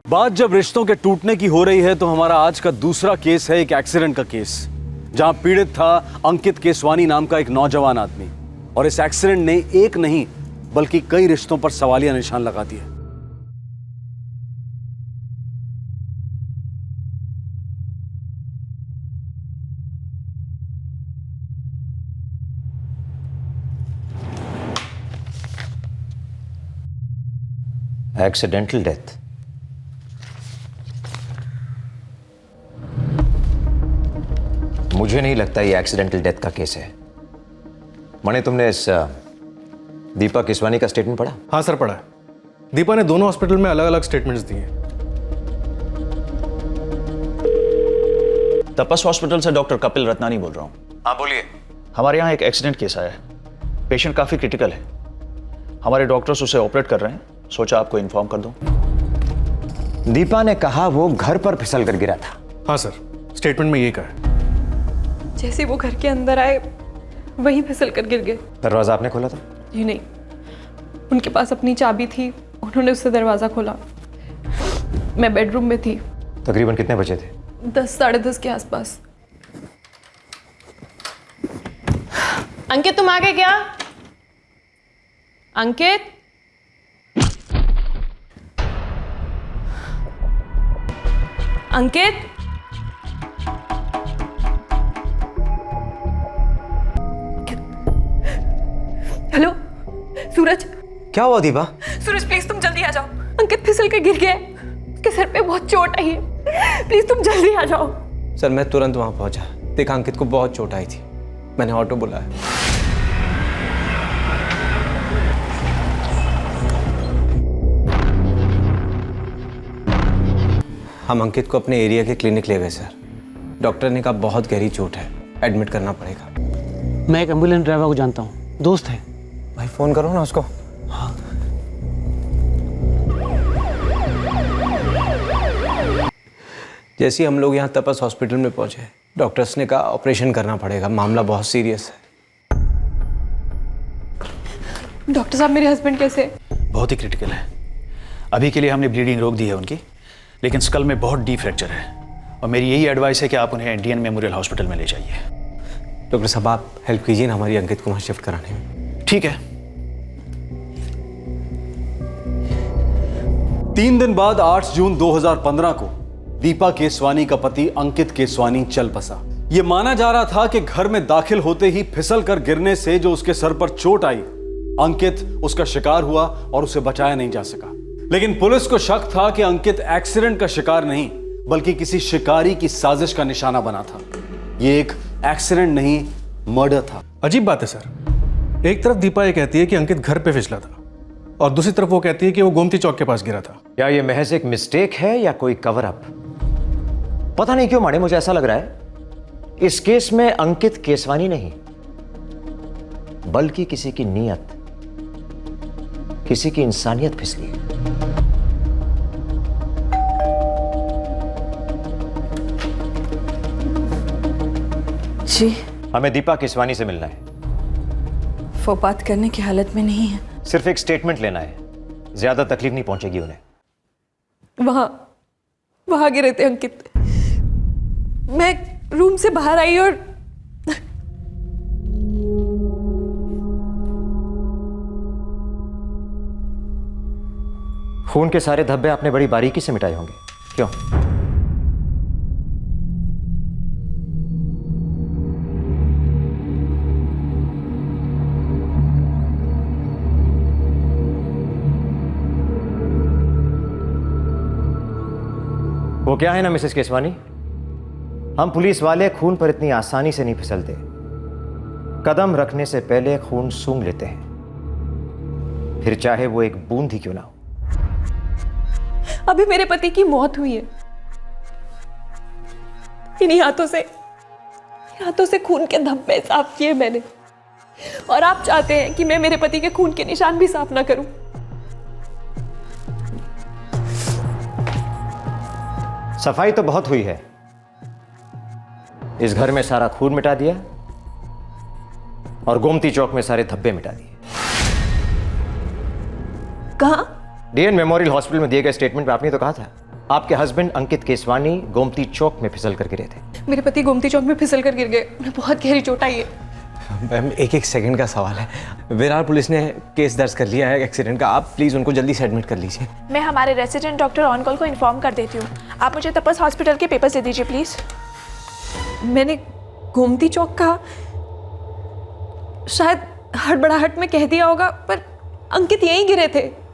बात जब रिश्तों के टूटने की हो रही है तो हमारा आज का दूसरा केस है एक एक्सीडेंट का केस, जहां पीड़ित था अंकित केसवानी नाम का एक नौजवान आदमी। और इस एक्सीडेंट ने एक नहीं बल्कि कई रिश्तों पर सवालिया निशान लगा दिए। Accidental death. मुझे नहीं लगता ये एक्सीडेंटल डेथ का केस है। मने, तुमने इस दीपा केसवानी का स्टेटमेंट पढ़ा? हाँ सर, पढ़ा है। दीपा ने दोनों हॉस्पिटल में अलग अलग स्टेटमेंट्स दिए। तपस हॉस्पिटल से डॉक्टर कपिल रत्नानी बोल रहा हूँ। हाँ बोलिए। हमारे यहाँ एक एक्सीडेंट केस आया है। पेशेंट काफी क्रिटिकल है। हमारे डॉक्टर्स उसे ऑपरेट कर रहे हैं, सोचा आपको इन्फॉर्म कर दूं। दीपा ने कहा वो घर पर फिसल कर गिरा था। हाँ सर, स्टेटमेंट में ये कहा है। जैसे वो घर के अंदर आए वहीं फिसल कर गिर गए। दरवाजा आपने खोला था? जी नहीं, उनके पास अपनी चाबी थी, उन्होंने उससे दरवाजा खोला। मैं बेडरूम में थी। तकरीबन कितने बजे थे? 10 साढ़े 10 के आसपास। अंकित, तुम आ गए क्या? अंकित, अंकित, हेलो सूरज। क्या हुआ दीपा? सूरज प्लीज तुम जल्दी आ जाओ। अंकित फिसल के गिर गया है, उसके सर पे बहुत चोट आई है। प्लीज तुम जल्दी आ जाओ। सर मैं तुरंत वहां पहुंचा। देखा अंकित को बहुत चोट आई थी, मैंने ऑटो बुलाया। हम अंकित को अपने एरिया के क्लिनिक ले गए सर। डॉक्टर ने कहा बहुत गहरी चोट है, एडमिट करना पड़ेगा। मैं एक एम्बुलेंस ड्राइवर को जानता हूँ, दोस्त है। भाई फोन करो ना उसको। हाँ। जैसे ही हम लोग यहाँ तपस हॉस्पिटल में पहुंचे, डॉक्टर्स ने कहा ऑपरेशन करना पड़ेगा, मामला बहुत सीरियस है। डॉक्टर साहब, मेरे हस्बैंड कैसे है? बहुत ही क्रिटिकल है। अभी के लिए हमने ब्लीडिंग रोक दी है उनकी, लेकिन स्कल में बहुत डीप फ्रैक्चर है और मेरी यही एडवाइस है कि आप उन्हें इंडियन मेमोरियल हॉस्पिटल में ले जाइए। डॉक्टर साहब आप हेल्प कीजिए ना हमारी अंकित को वहाँ शिफ्ट कराने में। ठीक है। 3 दिन बाद 8 जून 2015 को दीपा केसवानी का पति अंकित केसवानी चल बसा। यह माना जा रहा था कि घर में दाखिल होते ही फिसल कर गिरने से जो उसके सर पर चोट आई, अंकित उसका शिकार हुआ और उसे बचाया नहीं जा सका। लेकिन पुलिस को शक था कि अंकित एक्सीडेंट का शिकार नहीं बल्कि किसी शिकारी की साजिश का निशाना बना था। यह एक एक्सीडेंट नहीं, मर्डर था। अजीब बात है सर, एक तरफ दीपा ये कहती है कि अंकित घर पे फिसला था और दूसरी तरफ वो कहती है कि वो गोमती चौक के पास गिरा था। क्या ये महज एक मिस्टेक है या कोई कवर अप? पता नहीं क्यों माने, मुझे ऐसा लग रहा है इस केस में अंकित केसवानी नहीं बल्कि किसी की नीयत, किसी की इंसानियत फिसली है। जी, हमें दीपा केसवानी से मिलना है। वो बात करने की हालत में नहीं है। सिर्फ एक स्टेटमेंट लेना है, ज्यादा तकलीफ नहीं पहुंचेगी उन्हें। वहां गिरे थे अंकित। मैं रूम से बाहर आई और खून के सारे धब्बे आपने बड़ी बारीकी से मिटाए होंगे, क्यों? वो क्या है ना मिसेस केसवानी, हम पुलिस वाले खून पर इतनी आसानी से नहीं फिसलते। कदम रखने से पहले खून सूंघ लेते हैं, फिर चाहे वो एक बूंद ही क्यों ना हो। अभी मेरे पति की मौत हुई है। इन्हीं हाथों से खून के धब्बे साफ किए मैंने, और आप चाहते हैं कि मैं मेरे पति के खून के निशान भी साफ ना करूं। सफाई तो बहुत हुई है, इस घर में सारा खून मिटा दिया और गोमती चौक में सारे धब्बे मिटा दिए। कहां? डीएन मेमोरियल हॉस्पिटल में दिए गए स्टेटमेंट में आपने तो कहा था आपके हस्बैंड अंकित केसवानी गोमती चौक में फिसल कर गिरे थे। मेरे पति गोमती चौक में फिसल कर गिर गए, उन्हें बहुत गहरी चोट आई है। मैम एक सेकंड का सवाल है, विरार पुलिस ने केस दर्ज कर लिया है एक्सीडेंट का, आप प्लीज़ उनको जल्दी से एडमिट कर लीजिए। मैं हमारे रेसिडेंट डॉक्टर ऑन कॉल को इन्फॉर्म कर देती हूँ। आप मुझे तपस हॉस्पिटल के पेपर्स दे दीजिए प्लीज़। मैंने गोमती चौक कहा, शायद हड़बड़ाहट में कह दिया होगा, पर अंकित यहीं गिरे थे।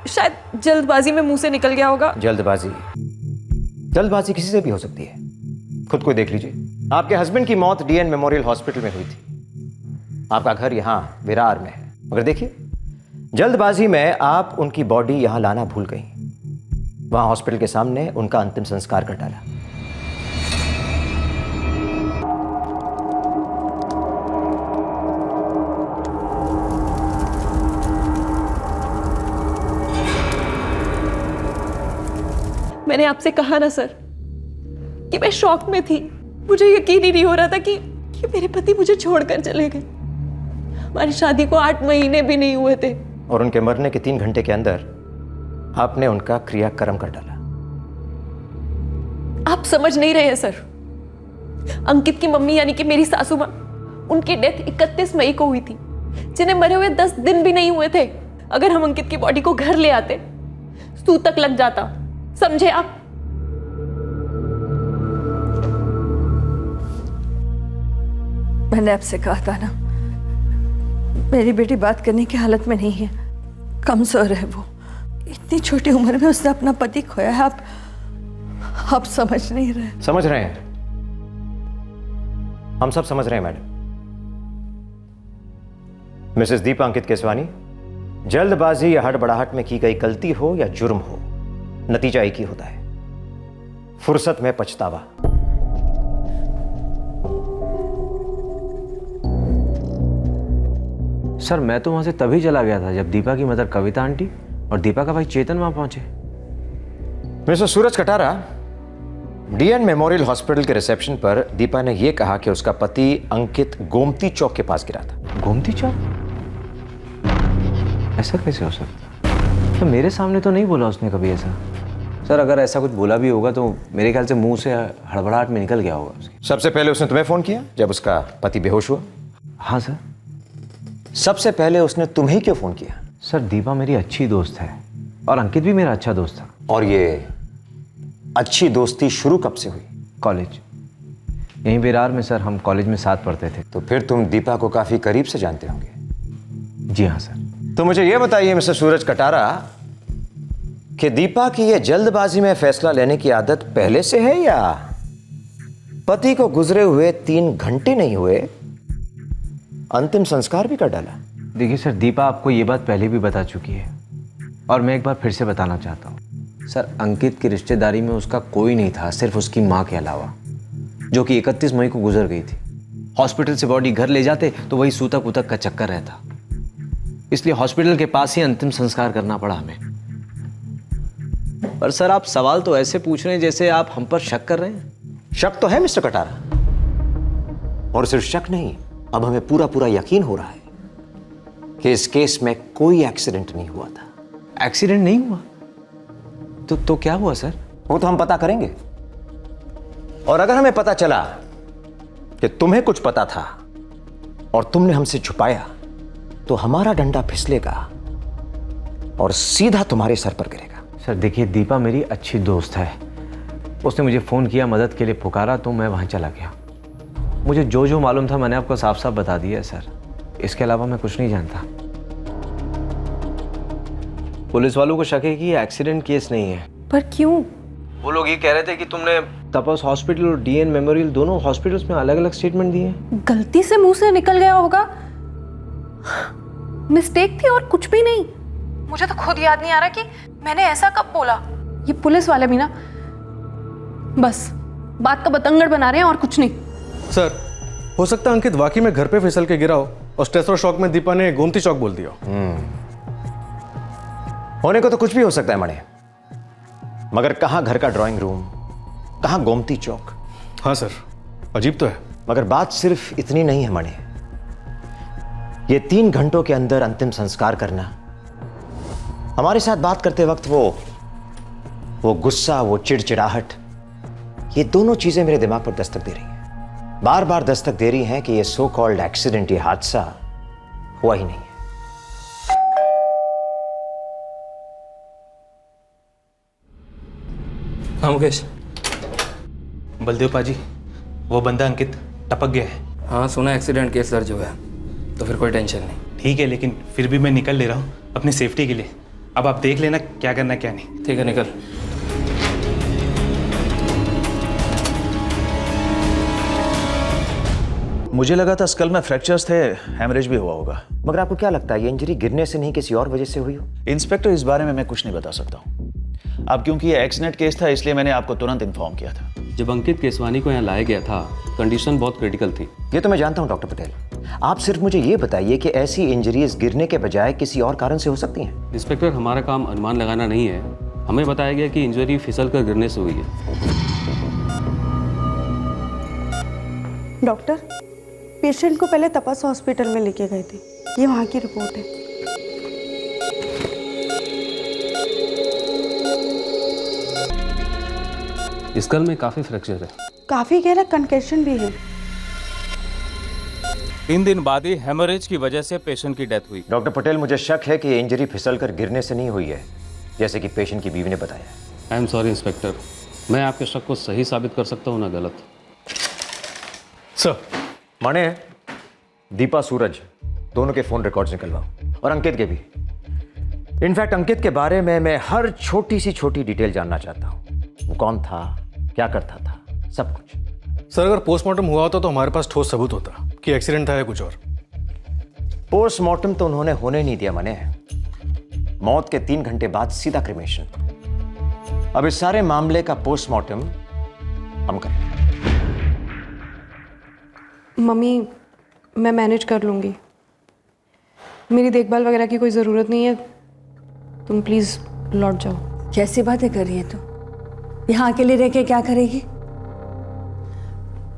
शायद जल्दबाजी में मुंह से निकल गया होगा। जल्दबाजी किसी से भी हो सकती है, खुद को देख लीजिए। आपके हस्बैंड की मौत डीएन मेमोरियल हॉस्पिटल में हुई थी। आपका घर यहां विरार में है, मगर देखिए जल्दबाजी में आप उनकी बॉडी यहां लाना भूल गई। वहां हॉस्पिटल के सामने उनका अंतिम संस्कार कर डाला। मैंने आपसे कहा ना सर कि मैं शॉक में थी। मुझे यकीन ही नहीं हो रहा था कि मेरे पति मुझे छोड़कर चले गए। हमारी शादी को 8 महीने भी नहीं हुए थे और उनके मरने के 3 घंटे के अंदर आपने उनका क्रियाक्रम कर डाला। आप समझ नहीं रहे हैं सर। अंकित की मम्मी यानी कि मेरी सासू माँ, उनकी डेथ 31 मई को हुई थी, जिन्हें मरे हुए 10 दिन भी नहीं हुए थे। अगर हम अंकित की बॉडी को घर ले आते, सूतक लग जाता, समझे आप? मैंने आपसे कहा था ना, मेरी बेटी बात करने की हालत में नहीं है, कमजोर है वो। इतनी छोटी उम्र में उसने अपना पति खोया है। आप समझ नहीं रहे। समझ रहे हैं, हम सब समझ रहे हैं मैडम। मिसेस दीपा अंकित केसवानी, जल्दबाजी या हड़बड़ाहट में की गई गलती हो या जुर्म हो, नतीजा एक ही होता है, फुर्सत में पछतावा। सर मैं तो वहां से तभी चला गया था जब दीपा की मदर कविता आंटी और दीपा का भाई चेतन वहां पहुंचे। मिस्टर सूरज कटारा, डीएन मेमोरियल हॉस्पिटल के रिसेप्शन पर दीपा ने यह कहा कि उसका पति अंकित गोमती चौक के पास गिरा था। गोमती चौक? ऐसा कैसे हो सकता? तो मेरे सामने तो नहीं बोला उसने कभी ऐसा। सर अगर ऐसा कुछ बोला भी होगा तो मेरे ख्याल से मुंह से हड़बड़ाहट में निकल गया होगा उसके। सबसे पहले उसने तुम्हें फोन किया जब उसका पति बेहोश हुआ? हाँ सर। सबसे पहले उसने तुम्हें क्यों फोन किया? सर दीपा मेरी अच्छी दोस्त है और अंकित भी मेरा अच्छा दोस्त था। और ये अच्छी दोस्ती शुरू कब से हुई? कॉलेज, यहीं विरार में सर, हम कॉलेज में साथ पढ़ते थे। तो फिर तुम दीपा को काफी करीब से जानते होंगे। जी हाँ सर। तो मुझे यह बताइए मिस्टर सूरज कटारा कि दीपा की यह जल्दबाजी में फैसला लेने की आदत पहले से है या पति को गुजरे हुए 3 घंटे नहीं हुए अंतिम संस्कार भी कर डाला? देखिए सर, दीपा आपको ये बात पहले भी बता चुकी है और मैं एक बार फिर से बताना चाहता हूँ। सर अंकित की रिश्तेदारी में उसका कोई नहीं था, सिर्फ उसकी माँ के अलावा, जो कि 31 मई को गुजर गई थी। हॉस्पिटल से बॉडी घर ले जाते तो वही सूतक उतक का चक्कर रहता, इसलिए हॉस्पिटल के पास ही अंतिम संस्कार करना पड़ा हमें। पर सर आप सवाल तो ऐसे पूछ रहे हैं जैसे आप हम पर शक कर रहे हैं। शक तो है मिस्टर कटारा, और सिर्फ शक नहीं, अब हमें पूरा पूरा यकीन हो रहा है कि इस केस में कोई एक्सीडेंट नहीं हुआ था। एक्सीडेंट नहीं हुआ? तो क्या हुआ सर? वो तो हम पता करेंगे, और अगर हमें पता चला कि तुम्हें कुछ पता था और तुमने हमसे छुपाया तो हमारा डंडा फिसलेगा और सीधा तुम्हारे सर पर गिरेगा। सर देखिए, दीपा मेरी अच्छी दोस्त है, उसने मुझे फ़ोन किया, मदद के लिए पुकारा तो मैं वहाँ चला गया। मुझे जो जो मालूम था मैंने आपको साफ साफ बता दिया है सर, इसके अलावा मैं कुछ नहीं जानता। पुलिस वालों को शक है कि ये एक्सीडेंट केस नहीं है। पर क्यों? वो लोग ये कह रहे थे कि तुमने तपस हॉस्पिटल और डीएन मेमोरियल दोनों हॉस्पिटल्स में अलग अलग स्टेटमेंट दिए। गलती से मुंह से निकल गया होगा, मिस्टेक थी और कुछ भी नहीं। मुझे तो खुद याद नहीं आ रहा कि मैंने ऐसा कब बोला। ये पुलिस वाले भी ना बस बात का बतंगड़ बना रहे हैं और कुछ नहीं। सर हो सकता है अंकित वाकई में घर पे फिसल के गिरा हो और स्ट्रेस और शॉक में दीपा ने गोमती चौक बोल दिया हो। होने को तो कुछ भी हो सकता है मणि, मगर कहां घर का ड्राइंग रूम, कहां गोमती चौक? हाँ सर, अजीब तो है। मगर बात सिर्फ इतनी नहीं है मणि, ये 3 घंटों के अंदर अंतिम संस्कार करना हमारे साथ बात करते वक्त वो गुस्सा, वो चिड़चिड़ाहट, ये दोनों चीजें मेरे दिमाग पर दस्तक दे रही हैं, बार बार दस्तक दे रही हैं कि ये सो कॉल्ड एक्सीडेंट, ये हादसा हुआ ही नहीं है। हाँ मुकेश। बलदेव पाजी, वो बंदा अंकित टपक गया है। हाँ सुना, एक्सीडेंट केस दर्ज हुआ है, तो फिर कोई टेंशन नहीं। ठीक है, लेकिन फिर भी मैं निकल ले रहा हूँ अपनी सेफ्टी के लिए। अब आप देख लेना क्या करना क्या नहीं। ठीक है, निकल। मुझे लगा था स्कल में फ्रैक्चर्स थे, हैमरेज भी हुआ होगा। मगर आपको क्या लगता है ये इंजरी गिरने से नहीं किसी और वजह से हुई हो? इंस्पेक्टर, इस बारे में मैं कुछ नहीं बता सकता हूँ। अब क्योंकि ये एक्सीडेंट केस था इसलिए मैंने आपको तुरंत इन्फॉर्म किया था। जब अंकित केसवानी को यहाँ लाया गया था, कंडीशन बहुत क्रिटिकल थी। ये तो मैं जानता हूँ डॉक्टर पटेल, आप सिर्फ मुझे ये बताइए कि ऐसी इंजरीज गिरने के बजाय किसी और कारण से हो सकती हैं। इंस्पेक्टर, हमारा काम अनुमान लगाना नहीं है, हमें बताया गया कि इंजरी फिसल कर गिरने से हुई है। डॉक्टर, पेशेंट को पहले तपस हॉस्पिटल में लेके गए थे, ये वहाँ की रिपोर्ट है। स्कल में काफी फ्रैक्चर है, काफी गहरा कंकशन भी है। 3 दिन बाद ही हेमोरेज की वजह से पेशेंट की डेथ हुई। डॉक्टर पटेल, मुझे शक है कि ये इंजरी फिसल कर गिरने से नहीं हुई है, जैसे कि पेशेंट की बीवी ने बताया। आई एम सॉरी इंस्पेक्टर, मैं आपके शक को सही साबित कर सकता हूँ ना गलत। सर, माने दीपा, सूरज दोनों के फोन रिकॉर्ड्स निकलवाओ, और अंकित के भी। इनफैक्ट अंकित के बारे में मैं हर छोटी सी छोटी डिटेल जानना चाहता हूँ। वो कौन था, क्या करता था, सब कुछ। सर, अगर पोस्टमार्टम हुआ होता तो हमारे पास ठोस सबूत होता कि एक्सीडेंट था या कुछ और। पोस्टमार्टम तो उन्होंने होने नहीं दिया मने। मौत के 3 घंटे बाद सीधा क्रिमेशन। अब इस सारे मामले का पोस्टमार्टम हम करें। मम्मी, मैं मैनेज कर लूँगी, मेरी देखभाल वगैरह की कोई ज़रूरत नहीं है, तुम प्लीज़ लौट जाओ। कैसी बातें कर रही है तू? यहाँ अकेले रह के क्या करेगी?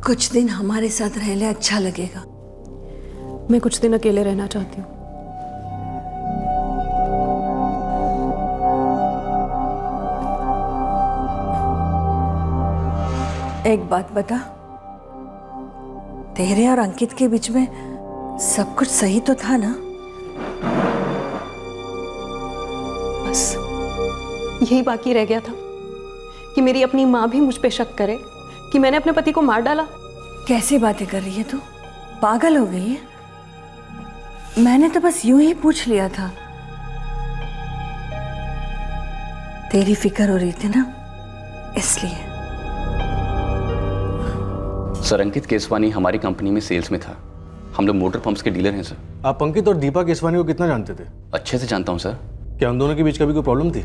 कुछ दिन हमारे साथ रह ले, अच्छा लगेगा। मैं कुछ दिन अकेले रहना चाहती हूँ। एक बात बता, तेरे और अंकित के बीच में सब कुछ सही तो था ना? बस यही बाकी रह गया था कि मेरी अपनी माँ भी मुझ पे शक करे कि मैंने अपने पति को मार डाला। कैसी बातें कर रही है तू? पागल हो गई है? मैंने तो बस यूं ही पूछ लिया था, तेरी फिक्र हो रही थी ना, इसलिए। सर, अंकित केसवानी हमारी कंपनी में सेल्स में था, हम लोग मोटर पंप्स के डीलर हैं सर। आप अंकित और दीपा केसवानी को कितना जानते थे? अच्छे से जानता हूँ सर। क्या उन दोनों के बीच कभी कोई प्रॉब्लम थी?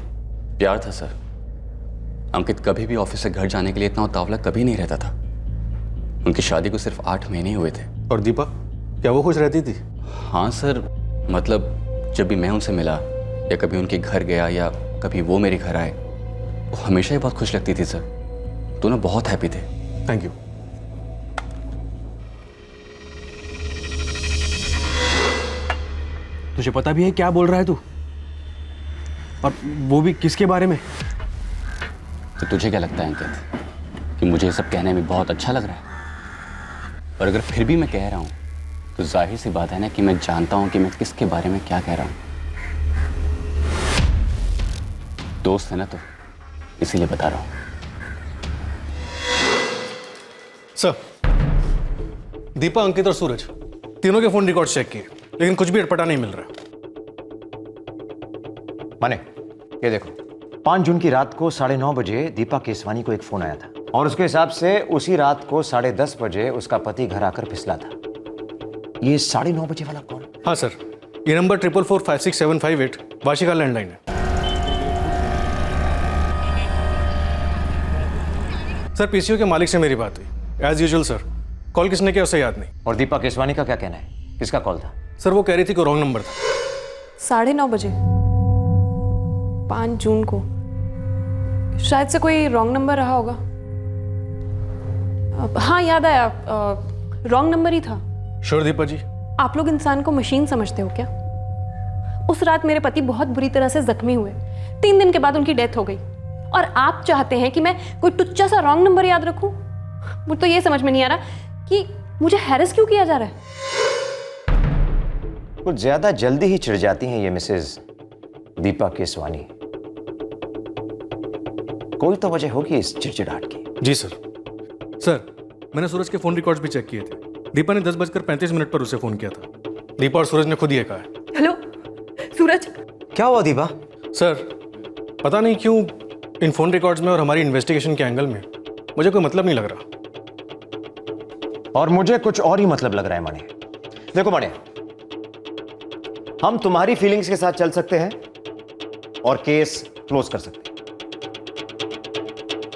प्यार था सर। अंकित कभी भी ऑफिस से घर जाने के लिए इतना उतावला कभी नहीं रहता था। उनकी शादी को सिर्फ 8 महीने हुए थे। और दीपा, क्या वो खुश रहती थी? हाँ सर, मतलब जब भी मैं उनसे मिला या कभी उनके घर गया या कभी वो मेरे घर आए, वो हमेशा ही बहुत खुश लगती थी सर। दोनों बहुत हैप्पी थे। Thank you. तुझे पता भी है क्या बोल रहा है तू? और वो भी किसके बारे में? तो तुझे क्या लगता है अंकित कि मुझे ये सब कहने में बहुत अच्छा लग रहा है? और अगर फिर भी मैं कह रहा हूँ तो जाहिर सी बात है ना कि मैं जानता हूँ कि मैं किसके बारे में क्या कह रहा हूँ। दोस्त है ना, तो इसीलिए बता रहा हूँ। सर, दीपा, अंकित और सूरज तीनों के फोन रिकॉर्ड चेक किए, लेकिन कुछ भी अटपटा नहीं मिल रहा। माने ये देखो, 5 जून की रात को 9:30 बजे दीपा केसवानी को एक फोन आया था, और उसके हिसाब से उसी रात को 10:30 बजे उसका पति घर आकर फिसला था। ये 9:30 बजे वाला कौन? हाँ सर, ये नंबर 444-56758 वाशिका लैंडलाइन है। सर, पीसीओ के मालिक से मेरी बात हुई, एज यूजुअल सर। कॉल किसने किया उसे याद नहीं। और दीपा केसवानी का क्या कहना है, किसका कॉल था? सर, वो कह रही थी कि रॉन्ग नंबर था। 9:30 बजे 5 जून को शायद से कोई रॉन्ग नंबर रहा होगा। हाँ, याद आया, रॉन्ग नंबर ही था। श्योर दीपा जी? आप लोग इंसान को मशीन समझते हो क्या? उस रात मेरे पति बहुत बुरी तरह से जख्मी हुए। 3 दिन के बाद उनकी डेथ हो गई। और आप चाहते हैं कि मैं कोई टुच्चा सा रॉन्ग नंबर याद रखूं? मुझे तो ये समझ में नहीं आ रहा कि मुझे हैरेस क्यों किया जा रहा है। कुछ ज्यादा जल्दी ही चिढ़ जाती हैं ये मिसेज दीपा केसवानी। कोई तो वजह होगी इस चिड़चिड़ाहट की। जी सर। सर, मैंने सूरज के फोन रिकॉर्ड्स भी चेक किए थे। दीपा ने 10:35 पर उसे फोन किया था। दीपा और सूरज ने खुद ये कहा है। हेलो सूरज। क्या हुआ दीपा? सर, पता नहीं क्यों इन फोन रिकॉर्ड्स में और हमारी इन्वेस्टिगेशन के एंगल में मुझे कोई मतलब नहीं लग रहा। और मुझे कुछ और ही मतलब लग रहा है मणि। देखो मणि, हम तुम्हारी फीलिंग्स के साथ चल सकते हैं और केस क्लोज कर सकते हैं,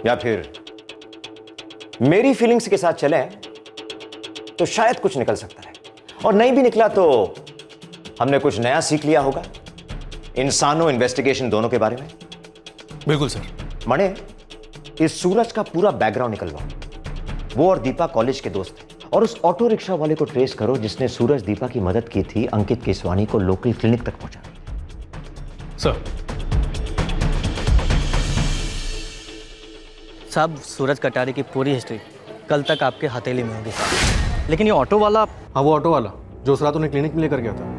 या फिर मेरी फीलिंग्स के साथ चलें तो शायद कुछ निकल सकता है, और नहीं भी निकला तो हमने कुछ नया सीख लिया होगा इंसानों इन्वेस्टिगेशन दोनों के बारे में। बिल्कुल सर। मणे, इस सूरज का पूरा बैकग्राउंड निकलवाओ। वो और दीपा कॉलेज के दोस्त थे, और उस ऑटो रिक्शा वाले को ट्रेस करो जिसने सूरज दीपा की मदद की थी अंकित केसवानी को लोकल क्लिनिक तक पहुंचा। सर। साहब, सूरज कटारी की पूरी हिस्ट्री कल तक आपके हथेली में होगी साहब। लेकिन ये ऑटो वाला। हाँ, वो ऑटो वाला जो उस रात उन्हें क्लिनिक में लेकर गया था।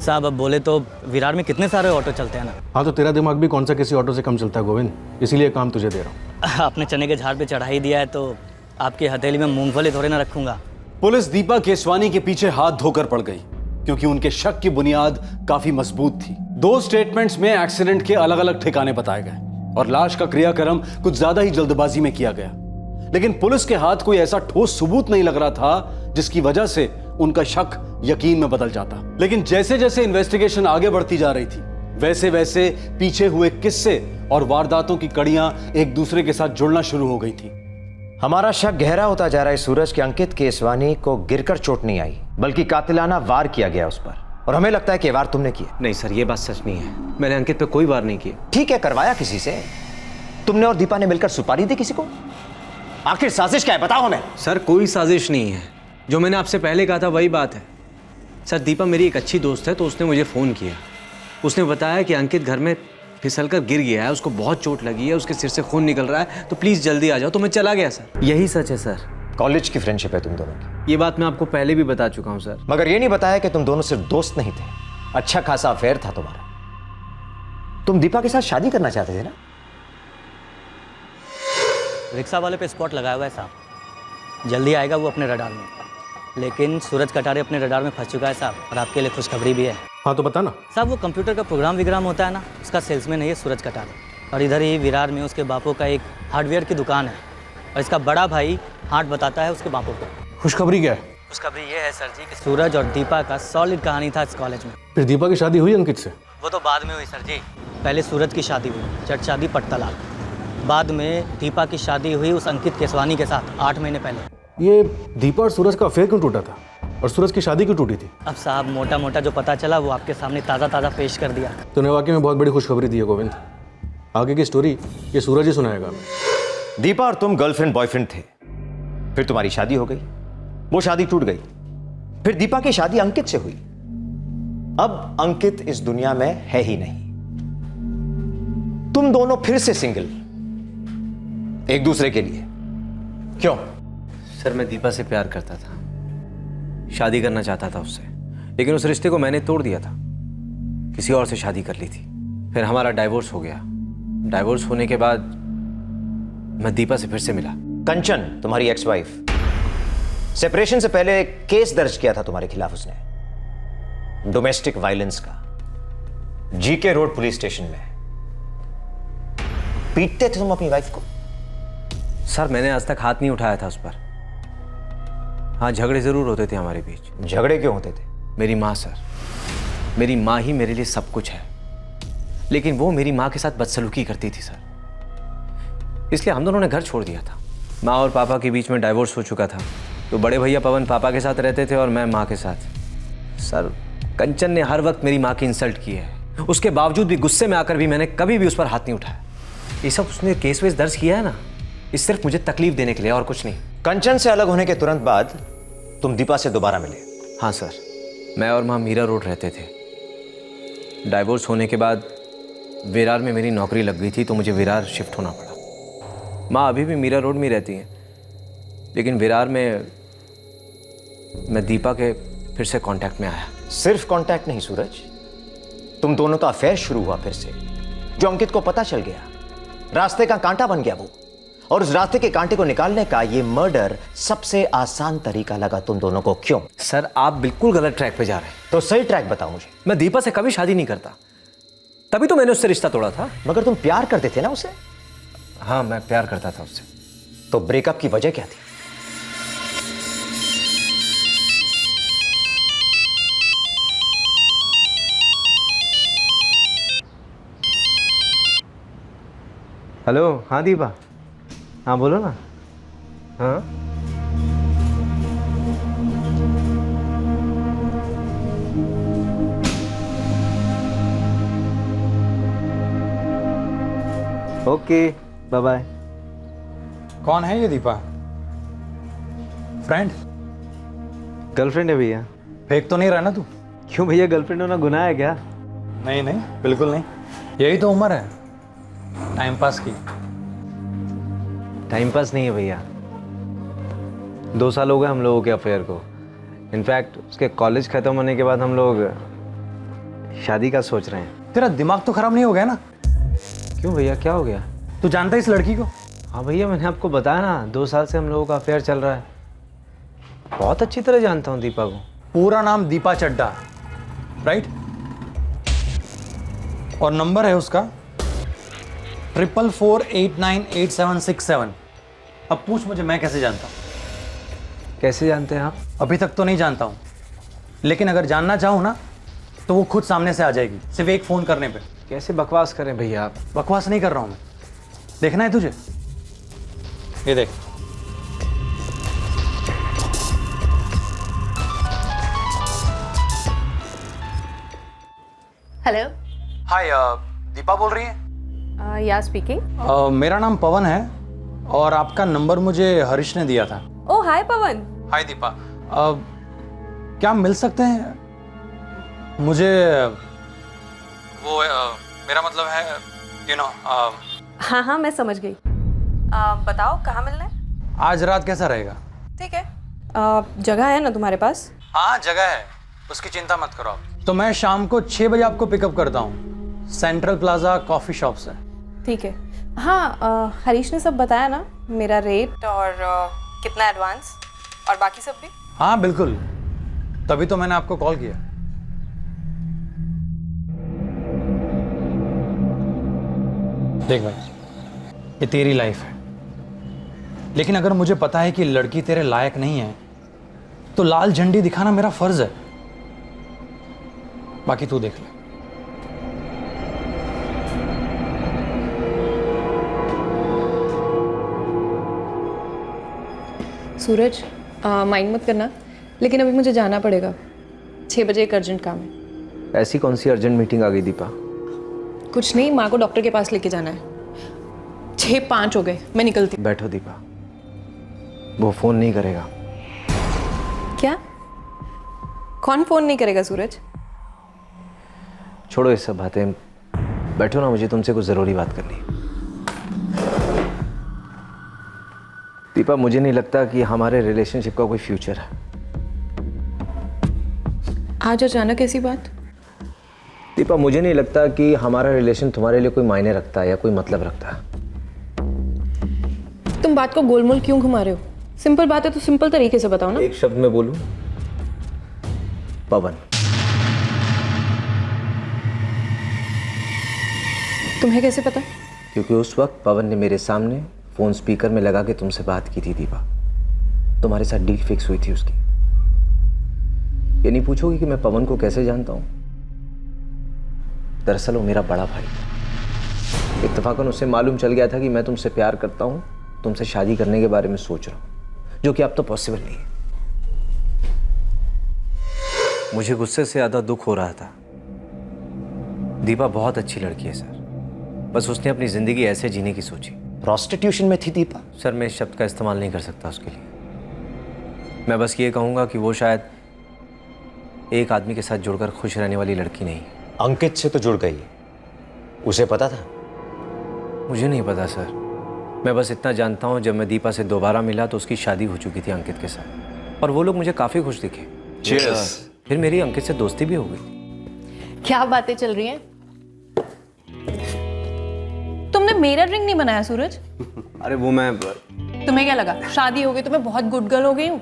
साहब, अब बोले तो विरार में कितने सारे ऑटो चलते हैं ना। हाँ, तो तेरा दिमाग भी कौन सा किसी ऑटो से कम चलता है गोविंद, इसीलिए काम तुझे दे रहा हूँ। आपने चने के झाड़ पे चढ़ा ही दिया है तो आपकी हथेली में मूंगफली थोड़ी ना रखूंगा। पुलिस दीपा केसवानी के पीछे हाथ धोकर पड़ गई क्योंकि उनके शक की बुनियाद काफी मजबूत थी। 2 स्टेटमेंट्स में एक्सीडेंट के अलग अलग ठिकाने बताए गए और लाश का क्रियाक्रम कुछ ज्यादा ही जल्दबाजी में किया गया। लेकिन पुलिस के हाथ कोई ऐसा ठोस सबूत नहीं लग रहा था जिसकी वजह से उनका शक यकीन में बदल जाता। लेकिन जैसे जैसे इन्वेस्टिगेशन आगे बढ़ती जा रही थी, वैसे वैसे पीछे हुए किस्से और वारदातों की कड़ियां एक दूसरे के साथ जुड़ना शुरू हो गई थी। हमारा शक गहरा होता जा रहा है सूरज कि अंकित केसवानी को गिरकर चोट नहीं आई, बल्कि कातिलाना वार किया गया उस पर, और हमें लगता है कि वार तुमने किया। नहीं सर, ये बात सच नहीं है। मैंने अंकित पे कोई वार नहीं किया। ठीक है, करवाया किसी से। तुमने और दीपा ने मिलकर सुपारी दी किसी को? आखिर साजिश क्या है, बताओ हमें। सर, कोई साजिश नहीं है। जो मैंने आपसे पहले कहा था वही बात है। सर, दीपा मेरी एक अच्छी दोस्त है, तो उसने मुझे फ़ोन किया। उसने बताया कि अंकित घर में फिसलकर गिर गया है, उसको बहुत चोट लगी है, उसके सिर से खून निकल रहा है, तो प्लीज़ जल्दी आ जाओ। तो मैं चला गया सर। यही सच है सर। कॉलेज की फ्रेंडशिप है तुम दोनों की। ये बात मैं आपको पहले भी बता चुका हूँ सर। मगर ये नहीं बताया कि तुम दोनों सिर्फ दोस्त नहीं थे, अच्छा खासा अफेयर था तुम्हारा। तुम दीपा के साथ शादी करना चाहते थे ना? रिक्शा वाले पे स्पॉट लगाया हुआ है साहब, जल्दी आएगा वो अपने रडार में। लेकिन सूरज कटारे अपने रडार में फंस चुका है साहब, और आपके लिए खुशखबरी भी है। हाँ, तो बता ना साहब, वो कंप्यूटर का प्रोग्राम विग्राम होता है ना, उसका सेल्समैन है ये सूरज कटारे। और इधर ही विरार में उसके बापू का एक हार्डवेयर की दुकान है, और इसका बड़ा भाई हार्ट बताता है उसके बापू को। खुशखबरी क्या है? खुशखबरी ये है सर जी कि सूरज और दीपा का सॉलिड कहानी था इस कॉलेज में। फिर दीपा की शादी हुई अंकित से? वो तो बाद में हुई सर जी। पहले सूरज की शादी हुई चट शादी पट्टलाल, बाद में दीपा की शादी हुई उस अंकित केसवानी के साथ 8 महीने पहले। ये दीपा और सूरज का अफेयर क्यों टूटा था, और सूरज की शादी क्यों टूटी थी? अब साहब, मोटा मोटा जो पता चला वो आपके सामने ताज़ा ताज़ा पेश कर दिया। तूने वाकई में बहुत बड़ी खुशखबरी दी है गोविंद। आगे की स्टोरी ये सूरज ही सुनाएगा हमें। दीपा और तुम गर्लफ्रेंड बॉयफ्रेंड थे, फिर तुम्हारी शादी हो गई, वो शादी टूट गई, फिर दीपा की शादी अंकित से हुई। अब अंकित इस दुनिया में है ही नहीं, तुम दोनों फिर से सिंगल एक दूसरे के लिए। क्यों? सर, मैं दीपा से प्यार करता था, शादी करना चाहता था उससे, लेकिन उस रिश्ते को मैंने तोड़ दिया था, किसी और से शादी कर ली थी। फिर हमारा डाइवोर्स हो गया। डाइवोर्स होने के बाद मैं दीपा से फिर से मिला। कंचन, तुम्हारी एक्स वाइफ, सेपरेशन से पहले केस दर्ज किया था तुम्हारे खिलाफ उसने, डोमेस्टिक वायलेंस का, जीके रोड पुलिस स्टेशन में। पीटते थे तुम अपनी वाइफ को? सर, मैंने आज तक हाथ नहीं उठाया था उस पर। हाँ, झगड़े जरूर होते थे हमारे बीच। झगड़े क्यों होते थे? मेरी माँ सर, मेरी माँ ही मेरे लिए सब कुछ है, लेकिन वो मेरी माँ के साथ बदसलूकी करती थी सर, इसलिए हम दोनों ने घर छोड़ दिया था। माँ और पापा के बीच में डाइवोर्स हो चुका था, तो बड़े भैया पवन पापा के साथ रहते थे और मैं माँ के साथ। सर, कंचन ने हर वक्त मेरी माँ की इंसल्ट की है, उसके बावजूद भी गुस्से में आकर भी मैंने कभी भी उस पर हाथ नहीं उठाया। ये सब उसने केस वेस दर्ज किया है ना, इस सिर्फ मुझे तकलीफ देने के लिए और कुछ नहीं। कंचन से अलग होने के तुरंत बाद तुम दीपा से दोबारा मिले? हाँ सर। मैं और माँ मीरा रोड रहते थे। डाइवोर्स होने के बाद विरार में मेरी नौकरी लग गई थी तो मुझे विरार शिफ्ट होना पड़ा। माँ अभी भी मीरा रोड में रहती हैं, लेकिन विरार में मैं दीपा के फिर से कांटेक्ट में आया। सिर्फ कांटेक्ट नहीं सूरज, तुम दोनों का अफेयर शुरू हुआ फिर से, जो अंकित को पता चल गया। रास्ते का कांटा बन गया वो, और उस रास्ते के कांटे को निकालने का ये मर्डर सबसे आसान तरीका लगा तुम दोनों को। क्यों? सर आप बिल्कुल गलत ट्रैक पे जा रहे हैं। तो सही ट्रैक बताओ मुझे। मैं दीपा से कभी शादी नहीं करता, तभी तो मैंने उससे रिश्ता तोड़ा था। मगर तुम प्यार करते थे ना उसे? हाँ मैं प्यार करता था उससे। तो ब्रेकअप की वजह क्या थी? हेलो, हाँ दीपा, हाँ बोलो ना। हाँ ओके, बाय बाय। कौन है ये दीपा? फ्रेंड? गर्लफ्रेंड है भैया। फेक तो नहीं रहा ना तू? क्यों भैया, गर्लफ्रेंड होना गुनाह है क्या? नहीं नहीं, बिल्कुल नहीं। यही तो उम्र है टाइम पास की। टाइम पास नहीं है भैया, 2 साल हो गए हम लोगों के अफेयर को। इनफैक्ट उसके कॉलेज खत्म होने के बाद हम लोग शादी का सोच रहे हैं। तेरा दिमाग तो खराब नहीं हो गया ना? क्यों भैया, क्या हो गया? तू जानता है इस लड़की को? हाँ भैया, मैंने आपको बताया ना, 2 साल से हम लोगों का अफेयर चल रहा है। बहुत अच्छी तरह जानता हूँ दीपा को। पूरा नाम दीपा चड्डा, राइट? और नंबर है उसका 4448988767। अब पूछ मुझे, मैं कैसे जानता हूँ? कैसे जानते हैं आप? अभी तक तो नहीं जानता हूँ, लेकिन अगर जानना चाहूँ ना तो वो खुद सामने से आ जाएगी, सिर्फ एक फ़ोन करने पे। कैसे बकवास करें भैया आप? बकवास नहीं कर रहा हूँ मैं। देखना है तुझे? ये देख। हेलो। हाय, दीपा बोल रही है? या स्पीकिंग। मेरा नाम पवन है और आपका नंबर मुझे हरीश ने दिया था। ओ हाय पवन। हाय दीपा, क्या मिल सकते हैं? मुझे वो मेरा मतलब है यू नो। हाँ हाँ मैं समझ गई। बताओ कहाँ मिलना है? आज रात कैसा रहेगा? ठीक है। जगह है ना तुम्हारे पास? हाँ जगह है, उसकी चिंता मत करो आप। तो मैं शाम को 6 बजे आपको पिकअप करता हूँ सेंट्रल प्लाजा कॉफ़ी शॉप से। ठीक है। हाँ हरीश ने सब बताया ना, मेरा रेट और कितना एडवांस और बाकी सब भी? हाँ बिल्कुल, तभी तो मैंने आपको कॉल किया। देख भाई, ये तेरी लाइफ है, लेकिन अगर मुझे पता है कि लड़की तेरे लायक नहीं है तो लाल झंडी दिखाना मेरा फर्ज है। बाकी तू देख ले। सूरज माइंड मत करना, लेकिन अभी मुझे जाना पड़ेगा, 6 बजे एक अर्जेंट काम है। ऐसी कौन सी अर्जेंट मीटिंग आ गई दीपा? कुछ नहीं, माँ को डॉक्टर के पास लेके जाना है। 6:05 हो गए, मैं निकलती। बैठो दीपा, वो फोन नहीं करेगा। क्या? कौन फोन नहीं करेगा सूरज? छोड़ो ये सब बातें, बैठो ना, मुझे तुमसे कुछ ज़रूरी बात करनी है। दीपा, मुझे नहीं लगता कि हमारे रिलेशनशिप का कोई फ्यूचर है। आज अचानक ऐसी बात? दीपा, मुझे नहीं लगता कि हमारा रिलेशन तुम्हारे लिए कोई मायने रखता है या कोई मतलब रखता है। तुम बात को गोलमोल क्यों घुमा रहे हो? सिंपल बात है तो सिंपल तरीके से बताओ ना। एक शब्द में बोलूं, पवन। तुम्हें कैसे पता? क्योंकि उस वक्त पवन ने मेरे सामने फोन स्पीकर में लगा के तुमसे बात की थी दीपा। तुम्हारे साथ डील फिक्स हुई थी उसकी। ये नहीं पूछोगी कि मैं पवन को कैसे जानता हूं? दरअसल वो मेरा बड़ा भाई। इत्तेफाकन उसे मालूम चल गया था कि मैं तुमसे प्यार करता हूं, तुमसे शादी करने के बारे में सोच रहा हूं, जो कि अब तो पॉसिबल नहीं है। मुझे गुस्से से ज्यादा दुख हो रहा था। दीपा बहुत अच्छी लड़की है सर, बस उसने अपनी जिंदगी ऐसे जीने की सोची। प्रोस्टिट्यूशन में थी दीपा? सर मैं इस शब्द का इस्तेमाल नहीं कर सकता उसके लिए। मैं बस ये कहूंगा कि वो शायद एक आदमी के साथ जुड़कर खुश रहने वाली लड़की नहीं। अंकित से तो जुड़ गई, उसे पता था? मुझे नहीं पता सर, मैं बस इतना जानता हूँ जब मैं दीपा से दोबारा मिला तो उसकी शादी हो चुकी थी अंकित के साथ, और वो लोग मुझे काफ़ी खुश दिखे। Cheers. फिर मेरी अंकित से दोस्ती भी हो गई। क्या बातें चल रही हैं? तुमने मेरा ड्रिंक नहीं बनाया सूरज? अरे वो मैं तुम्हें क्या लगा शादी हो गई तो मैं बहुत गुड गर्ल हो गई हूँ?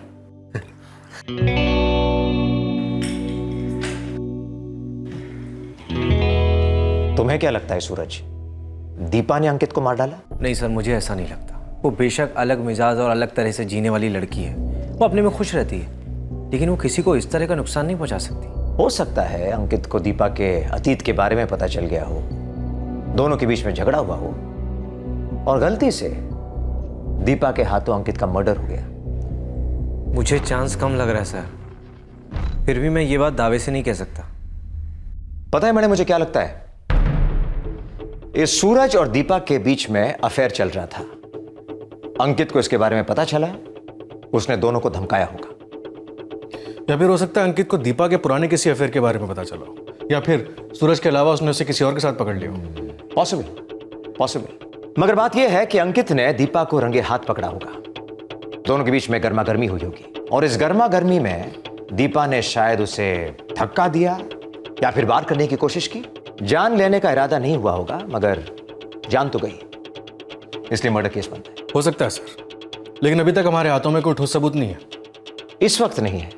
तुम्हें क्या लगता है सूरज, दीपा ने अंकित को मार डाला? नहीं सर, मुझे ऐसा नहीं लगता। वो बेशक अलग मिजाज और अलग तरह से जीने वाली लड़की है, वो अपने में खुश रहती है, लेकिन वो किसी को इस तरह का नुकसान नहीं पहुंचा सकती। हो सकता है अंकित को दीपा के अतीत के बारे में पता चल गया हो, दोनों के बीच में झगड़ा हुआ हो और गलती से दीपा के हाथों अंकित का मर्डर हो गया। मुझे चांस कम लग रहा है सर, फिर भी मैं ये बात दावे से नहीं कह सकता। पता है मैंने मुझे क्या लगता है, इस सूरज और दीपा के बीच में अफेयर चल रहा था। अंकित को इसके बारे में पता चला, उसने दोनों को धमकाया होगा। या फिर हो सकता है अंकित को दीपा के पुराने किसी अफेयर के बारे में पता चला हो, या फिर सूरज के अलावा उसने उसे किसी और के साथ पकड़ लिया हो। पॉसिबल। मगर बात यह है कि अंकित ने दीपा को रंगे हाथ पकड़ा होगा, दोनों के बीच में गर्मा गर्मी हुई होगी, और इस गर्मा गर्मी में दीपा ने शायद उसे धक्का दिया या फिर वार करने की कोशिश की। जान लेने का इरादा नहीं हुआ होगा, मगर जान तो गई, इसलिए मर्डर केस बनता है। हो सकता है सर, लेकिन अभी तक हमारे हाथों में कोई ठोस सबूत नहीं है। इस वक्त नहीं है,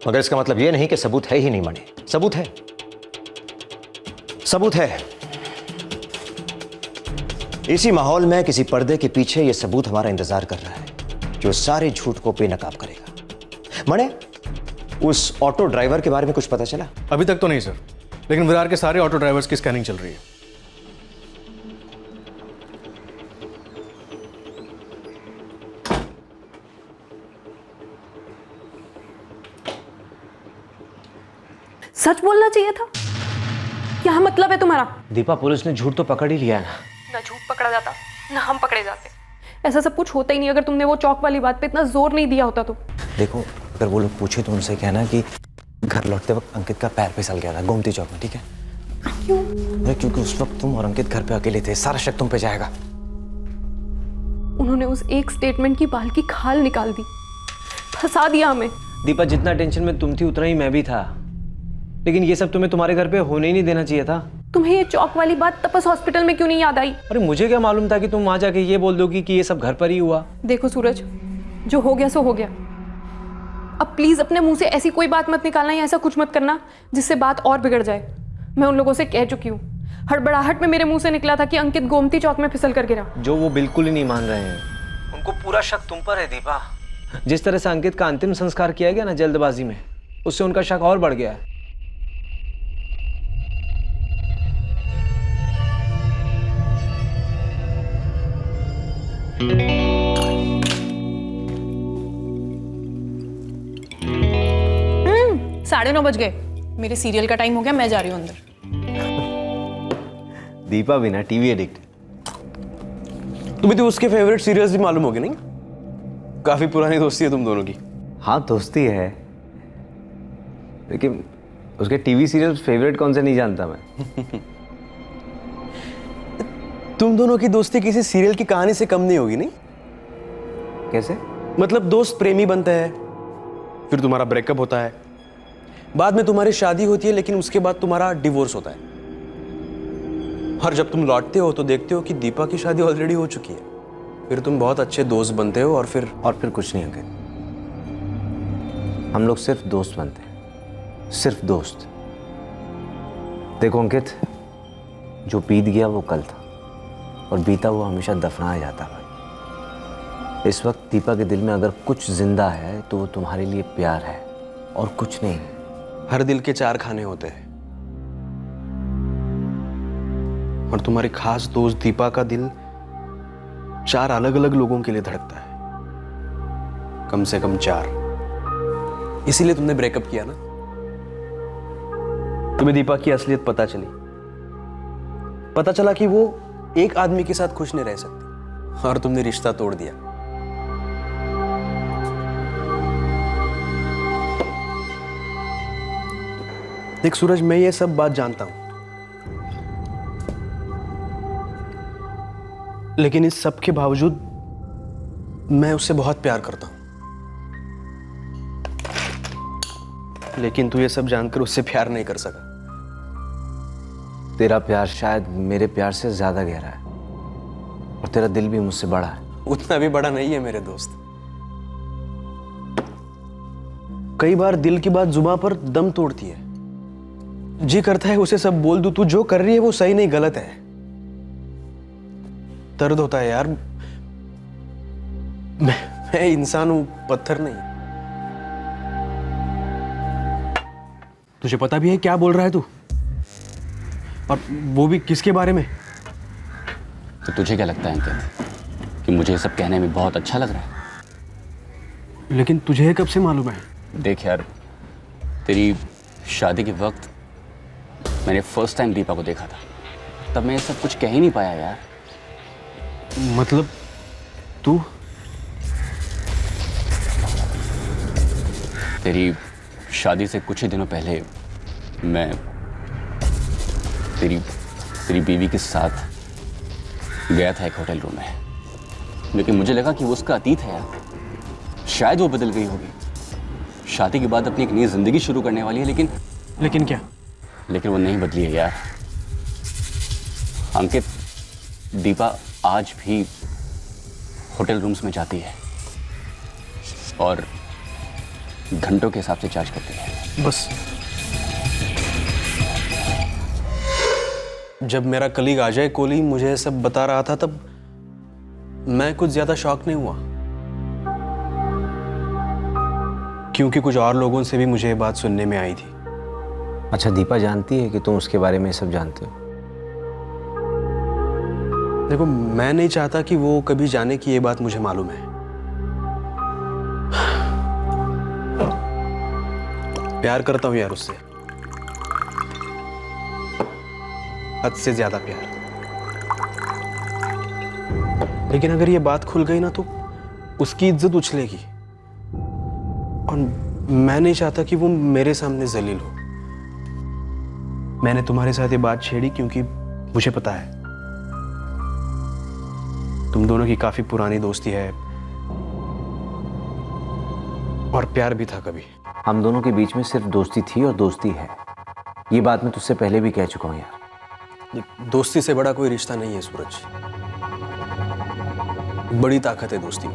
मगर इसका मतलब यह नहीं कि सबूत है ही नहीं। मने सबूत है, सबूत है। इसी माहौल में किसी पर्दे के पीछे यह सबूत हमारा इंतजार कर रहा है, जो सारे झूठ को बेनकाब करेगा। मने उस ऑटो ड्राइवर के बारे में कुछ पता चला? अभी तक तो नहीं सर, लेकिन विरार के सारे ऑटो ड्राइवर्स की स्कैनिंग चल रही है। सच बोलना चाहिए था। क्या मतलब है तुम्हारा? दीपा, पुलिस ने झूठ तो पकड़ ही लिया है ना। ना झूठ पकड़ा जाता ना हम पकड़े जाते। ऐसा सब कुछ होता ही नहीं अगर तुमने वो चौक वाली बात पे इतना जोर नहीं दिया होता तो। देखो, अगर वो लोग पूछे तो उनसे कहना कि घर लौटते वक्त अंकित का पैर फिसल गया था गोमती चौक में, ठीक है? क्यों? अरे क्योंकि उस वक्त तुम और अंकित घर पे अकेले थे, सारा शक तुम पे जाएगा। उन्होंने उस एक स्टेटमेंट की बाल की खाल निकाल दी, फंसा दिया हमें। दीपा, जितना टेंशन में तुम थी उतना ही मैं भी था, लेकिन ये सब तुम्हें तुम्हारे घर पे होने ही नहीं देना चाहिए था। तुम्हें ये चौक वाली बात तपस हॉस्पिटल में क्यों नहीं याद आई? अरे मुझे क्या मालूम था कि तुम वहां जाके ये बोल दोगी कि ये सब घर पर ही हुआ। देखो सूरज, जो हो गया सो हो गया। अब प्लीज अपने मुंह से ऐसी कोई बात मत निकालना या ऐसा कुछ मत करना जिससे बात और बिगड़ जाए। मैं उन लोगों से कह चुकी हूँ, हड़बड़ाहट में मेरे मुंह से निकला था कि अंकित गोमती चौक में फिसल कर गिरा। जो वो बिल्कुल ही नहीं मान रहे हैं, उनको पूरा शक तुम पर है दीपा। जिस तरह से अंकित का अंतिम संस्कार किया गया ना जल्दबाजी में, उससे उनका शक और बढ़ गया है। साढ़े 9 बज गए, मेरे सीरियल का टाइम हो गया, मैं जा रही हूँ अंदर। दीपा भी ना टीवी एडिक्ट। तुम्हें तो उसके फेवरेट सीरियल्स भी मालूम होगी नहीं? काफी पुरानी दोस्ती है तुम दोनों की। हाँ दोस्ती है, लेकिन उसके टीवी सीरियल फेवरेट कौन से नहीं जानता मैं। तुम दोनों की दोस्ती किसी सीरियल की कहानी से कम नहीं होगी नहीं? कैसे? मतलब दोस्त प्रेमी बनते हैं, फिर तुम्हारा ब्रेकअप होता है, बाद में तुम्हारी शादी होती है, लेकिन उसके बाद तुम्हारा डिवोर्स होता है, और जब तुम लौटते हो तो देखते हो कि दीपा की शादी ऑलरेडी हो चुकी है। फिर तुम बहुत अच्छे दोस्त बनते हो, और फिर कुछ नहीं अंकित, हम लोग सिर्फ दोस्त बनते हैं, सिर्फ दोस्त। देखो अंकित, जो बीत गया वो कल था, और बीता वो हमेशा दफनाया जाता है। इस वक्त दीपा के दिल में अगर कुछ जिंदा है तो वो तुम्हारे लिए प्यार है और कुछ नहीं। हर दिल के 4 खाने होते हैं, और तुम्हारी खास दोस्त दीपा का दिल 4 अलग अलग लोगों के लिए धड़कता है, कम से कम 4। इसीलिए तुमने ब्रेकअप किया ना? तुम्हें दीपा की असलियत पता चली, पता चला कि वो एक आदमी के साथ खुश नहीं रह सकती, और तुमने रिश्ता तोड़ दिया। देख सूरज, मैं ये सब बात जानता हूं, लेकिन इस सब के बावजूद मैं उससे बहुत प्यार करता हूं। लेकिन तू ये सब जानकर उससे प्यार नहीं कर सका। तेरा प्यार शायद मेरे प्यार से ज्यादा गहरा है, और तेरा दिल भी मुझसे बड़ा है। उतना भी बड़ा नहीं है मेरे दोस्त। कई बार दिल की बात जुबान पर दम तोड़ती है। जी करता है उसे सब बोल दूं, तू जो कर रही है वो सही नहीं गलत है। दर्द होता है यार। मैं इंसान हूं, पत्थर नहीं। तुझे पता भी है क्या बोल रहा है तू, और वो भी किसके बारे में? तो तुझे क्या लगता है अंकित कि मुझे ये सब कहने में बहुत अच्छा लग रहा है? लेकिन तुझे कब से मालूम है? देख यार, तेरी शादी के वक्त मैंने फर्स्ट टाइम दीपा को देखा था, तब मैं ये सब कुछ कह ही नहीं पाया यार। मतलब तू? तेरी शादी से कुछ ही दिनों पहले मैं तेरी बीवी के साथ गया था एक होटल रूम में, लेकिन मुझे लगा कि वो उसका अतीत है यार। शायद वो बदल गई होगी, शादी के बाद अपनी एक नई जिंदगी शुरू करने वाली है, लेकिन क्या? लेकिन वो नहीं बदली है यार। अंकित, दीपा आज भी होटल रूम्स में जाती है और घंटों के हिसाब से चार्ज करती है। बस जब मेरा कलीग अजय कोहली मुझे सब बता रहा था, तब मैं कुछ ज्यादा शॉक नहीं हुआ, क्योंकि कुछ और लोगों से भी मुझे ये बात सुनने में आई थी। अच्छा, दीपा जानती है कि तुम उसके बारे में सब जानते हो? देखो, मैं नहीं चाहता कि वो कभी जाने कि ये बात मुझे मालूम है। प्यार करता हूं यार उससे, हद से ज्यादा प्यार। लेकिन अगर ये बात खुल गई ना तो उसकी इज्जत उछलेगी, और मैं नहीं चाहता कि वो मेरे सामने जलील हो। मैंने तुम्हारे साथ ये बात छेड़ी क्योंकि मुझे पता है तुम दोनों की काफी पुरानी दोस्ती है, और प्यार भी था कभी। हम दोनों के बीच में सिर्फ दोस्ती थी और दोस्ती है, ये बात मैं तुझसे पहले भी कह चुका हूं यार। दोस्ती से बड़ा कोई रिश्ता नहीं है सूरज, बड़ी ताकत है दोस्ती में।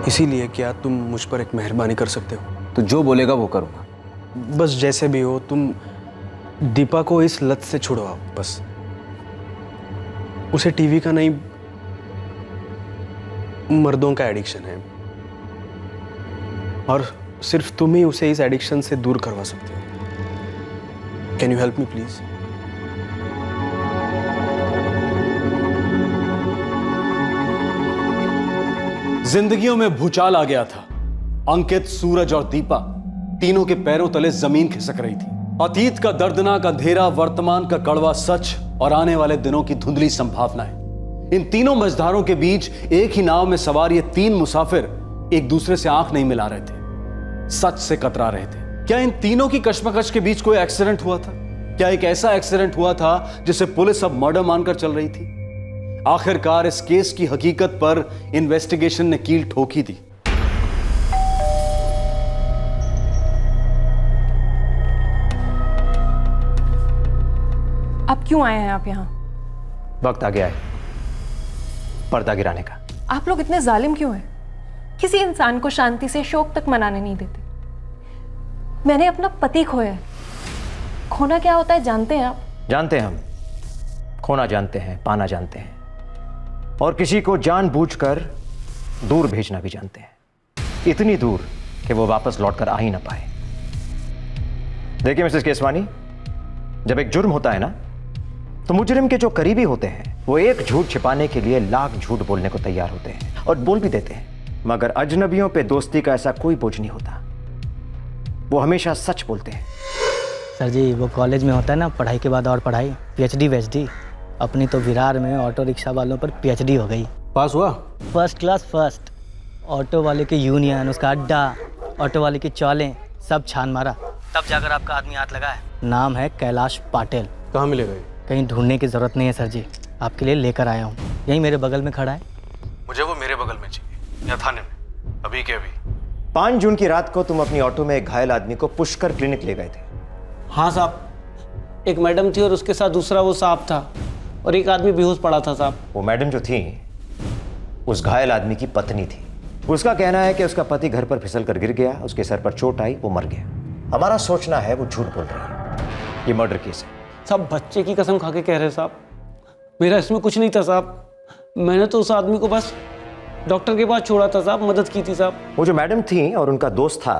इसीलिए क्या तुम मुझ पर एक मेहरबानी कर सकते हो? तो जो बोलेगा वो करूंगा। बस जैसे भी हो, तुम दीपा को इस लत से छुड़वाओ। बस उसे टीवी का नहीं, मर्दों का एडिक्शन है, और सिर्फ तुम ही उसे इस एडिक्शन से दूर करवा सकते हो। Can you help me please? जिंदगियों में भूचाल आ गया था। अंकित, सूरज और दीपा तीनों के पैरों तले जमीन खिसक रही थी। अतीत का दर्दनाक अंधेरा, वर्तमान का कड़वा सच और आने वाले दिनों की धुंधली संभावनाएं। इन तीनों मझधारों के बीच एक ही नाव में सवार ये तीन मुसाफिर एक दूसरे से आंख नहीं मिला रहे थे, सच से कतरा रहे थे। क्या इन तीनों की कश्मकश के बीच कोई एक्सीडेंट हुआ था? क्या एक ऐसा एक्सीडेंट हुआ था जिसे पुलिस अब मर्डर मानकर चल रही थी? आखिरकार इस केस की हकीकत पर इन्वेस्टिगेशन ने कील ठोकी थी। आप क्यों आए हैं आप यहाँ? वक्त आ गया है पर्दा गिराने का। आप लोग इतने जालिम क्यों हैं? किसी इंसान को शांति से शोक तक मनाने नहीं देते। मैंने अपना पति खोया है। खोना क्या होता है जानते हैं आप? जानते हैं हम। खोना जानते हैं, पाना जानते हैं, और किसी को जानबूझकर दूर भेजना भी जानते हैं, इतनी दूर कि वो वापस लौटकर आ ही ना पाए। देखिए मिसेस केसवानी, जब एक जुर्म होता है ना, तो मुजरिम के जो करीबी होते हैं वो एक झूठ छिपाने के लिए लाख झूठ बोलने को तैयार होते हैं, और बोल भी देते हैं। मगर अजनबियों पे दोस्ती का ऐसा कोई बोझ नहीं होता, वो हमेशा सच बोलते हैं। सर जी, वो कॉलेज में होता है ना, पढ़ाई के बाद और पढ़ाई, PhD वेचडी। अपनी तो विरार में ऑटो रिक्शा वालों पर PhD हो गई। पास हुआ? First class first. ऑटो वाले की यूनियन, उसका अड्डा, ऑटो वाले की चौलें, सब छान मारा, तब जाकर आपका आदमी हाथ लगा है। नाम है कैलाश पाटिल। कहाँ मिलेगा ये? कहीं ढूंढने की ज़रूरत नहीं है सर जी, आपके लिए लेकर आया हूँ। यहीं मेरे बगल में खड़ा है। मुझे वो मेरे बगल में चाहिए, या थाने में, अभी के अभी। 5 जून की रात को तुम अपनी ऑटो में एक घायल आदमी को पुष्कर क्लिनिक ले गए थे। हाँ साहब, एक मैडम थी और उसके साथ दूसरा वो साहब था और एक आदमी बेहोश पड़ा था साहब। वो मैडम जो थी उस घायल आदमी की पत्नी थी। उसका कहना है कि उसका पति घर पर फिसल कर गिर गया, उसके सर पर चोट आई, वो मर गया। हमारा सोचना है वो झूठ बोल रही है, ये मर्डर केस है। साहब बच्चे की कसम खा के कह रहे साहब, मेरा इसमें कुछ नहीं था साहब। मैंने तो उस आदमी को बस डॉक्टर के पास छोड़ा था साहब, मदद की थी साहब। वो जो मैडम थी और उनका दोस्त था,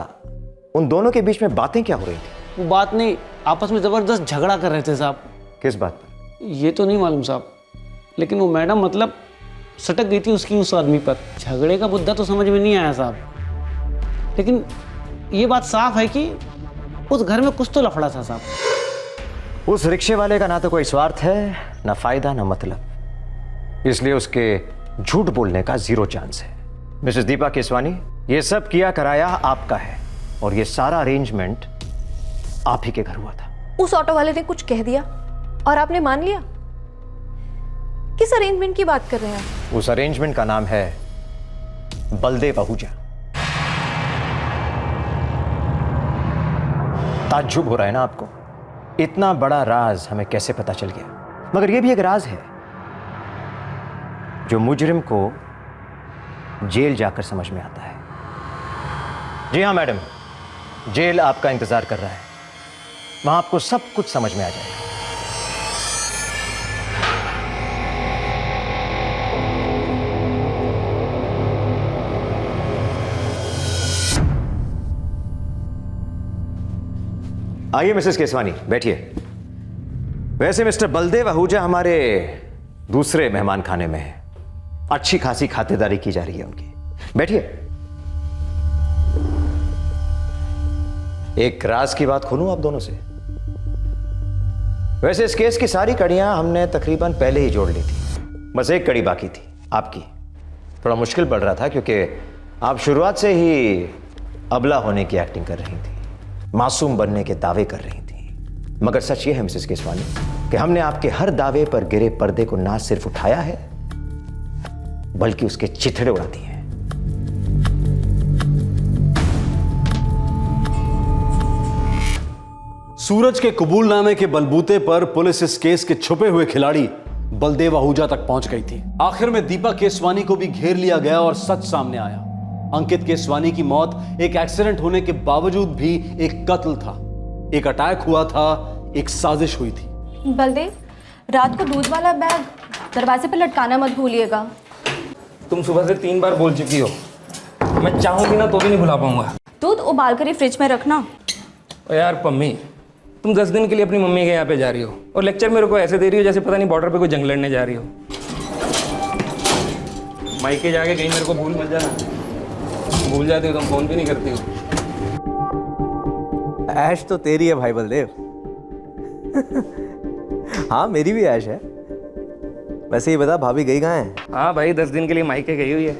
उन दोनों के बीच में बातें क्या हो रही थी? वो बात नहीं, आपस में जबरदस्त झगड़ा कर रहे थे साहब। किस बात पर? ये तो नहीं मालूम साहब, लेकिन वो मैडम मतलब सटक गई थी उसकी उस आदमी पर। झगड़े का मुद्दा तो समझ में नहीं आया साहब, लेकिन ये बात साफ है कि उस घर में कुछ तो लफड़ा था साहब। उस रिक्शे वाले का ना तो कोई स्वार्थ है, ना फायदा, ना मतलब, इसलिए उसके झूठ बोलने का 0 चांस है। मिसेस दीपा केसवानी, ये सब किया कराया आपका है और ये सारा अरेंजमेंट आप ही के घर हुआ था। उस ऑटो वाले ने कुछ कह दिया और आपने मान लिया? किस अरेंजमेंट की बात कर रहे हैं आप? उस अरेंजमेंट का नाम है बलदेव आहूजा। ताज्जुब हो रहा है ना आपको? इतना बड़ा राज हमें कैसे पता चल गया? मगर यह भी एक राज है जो मुजरिम को जेल जाकर समझ में आता है। जी हाँ मैडम, जेल आपका इंतजार कर रहा है, वहां आपको सब कुछ समझ में आ जाएगा। आइए मिसेस केसवानी, बैठिए। वैसे मिस्टर बलदेव आहूजा हमारे दूसरे मेहमान खाने में है, अच्छी खासी खातिरदारी की जा रही है उनकी। बैठिए। एक राज की बात खोलूं आप दोनों से। वैसे इस केस की सारी कड़ियां हमने तकरीबन पहले ही जोड़ ली थी, बस एक कड़ी बाकी थी आपकी। थोड़ा मुश्किल पड़ रहा था क्योंकि आप शुरुआत से ही अबला होने की एक्टिंग कर रही थी, मासूम बनने के दावे कर रही थी। मगर सच ये है मिसेस केसवानी कि हमने आपके हर दावे पर गिरे पर्दे को ना सिर्फ उठाया है बल्कि उसके चिथड़े उड़ा दिए हैं। सूरज के कबूलनामे के बलबूते पर पुलिस इस केस के छुपे हुए खिलाड़ी बलदेव आहूजा तक पहुंच गई थी। आखिर में दीपा केसवानी को भी घेर लिया गया और सच सामने आया। अंकित केसवानी की मौत एक एक्सीडेंट होने के बावजूद भी एक कत्ल था, एक अटैक हुआ था, एक साजिश हुई थी। बलदेव, रात को दूध वाला बैग दरवाजे पर लटकाना मत भूलिएगा। तुम सुबह से 3 बार बोल चुकी हो, मैं चाहूंगी ना तो भी नहीं भुला पाऊंगा। दूध उबाल कर ही फ्रिज में रखना। ओ यार पम्मी, तुम 10 दिन के लिए अपनी मम्मी के यहाँ पे जा रही हो और लेक्चर मेरे को ऐसे दे रही हो जैसे पता नहीं बॉर्डर पे कोई जंग लड़ने जा रही हो। मायके जाके कहीं मेरे को भूल मत जाना। भूल जाती हो तुम, फोन भी नहीं करती हो। ऐश तो तेरी है भाई बलदेव। हाँ मेरी भी ऐश है। वैसे ये बता भाभी गई कहाँ है? हाँ भाई 10 दिन के लिए मायके गई हुई है।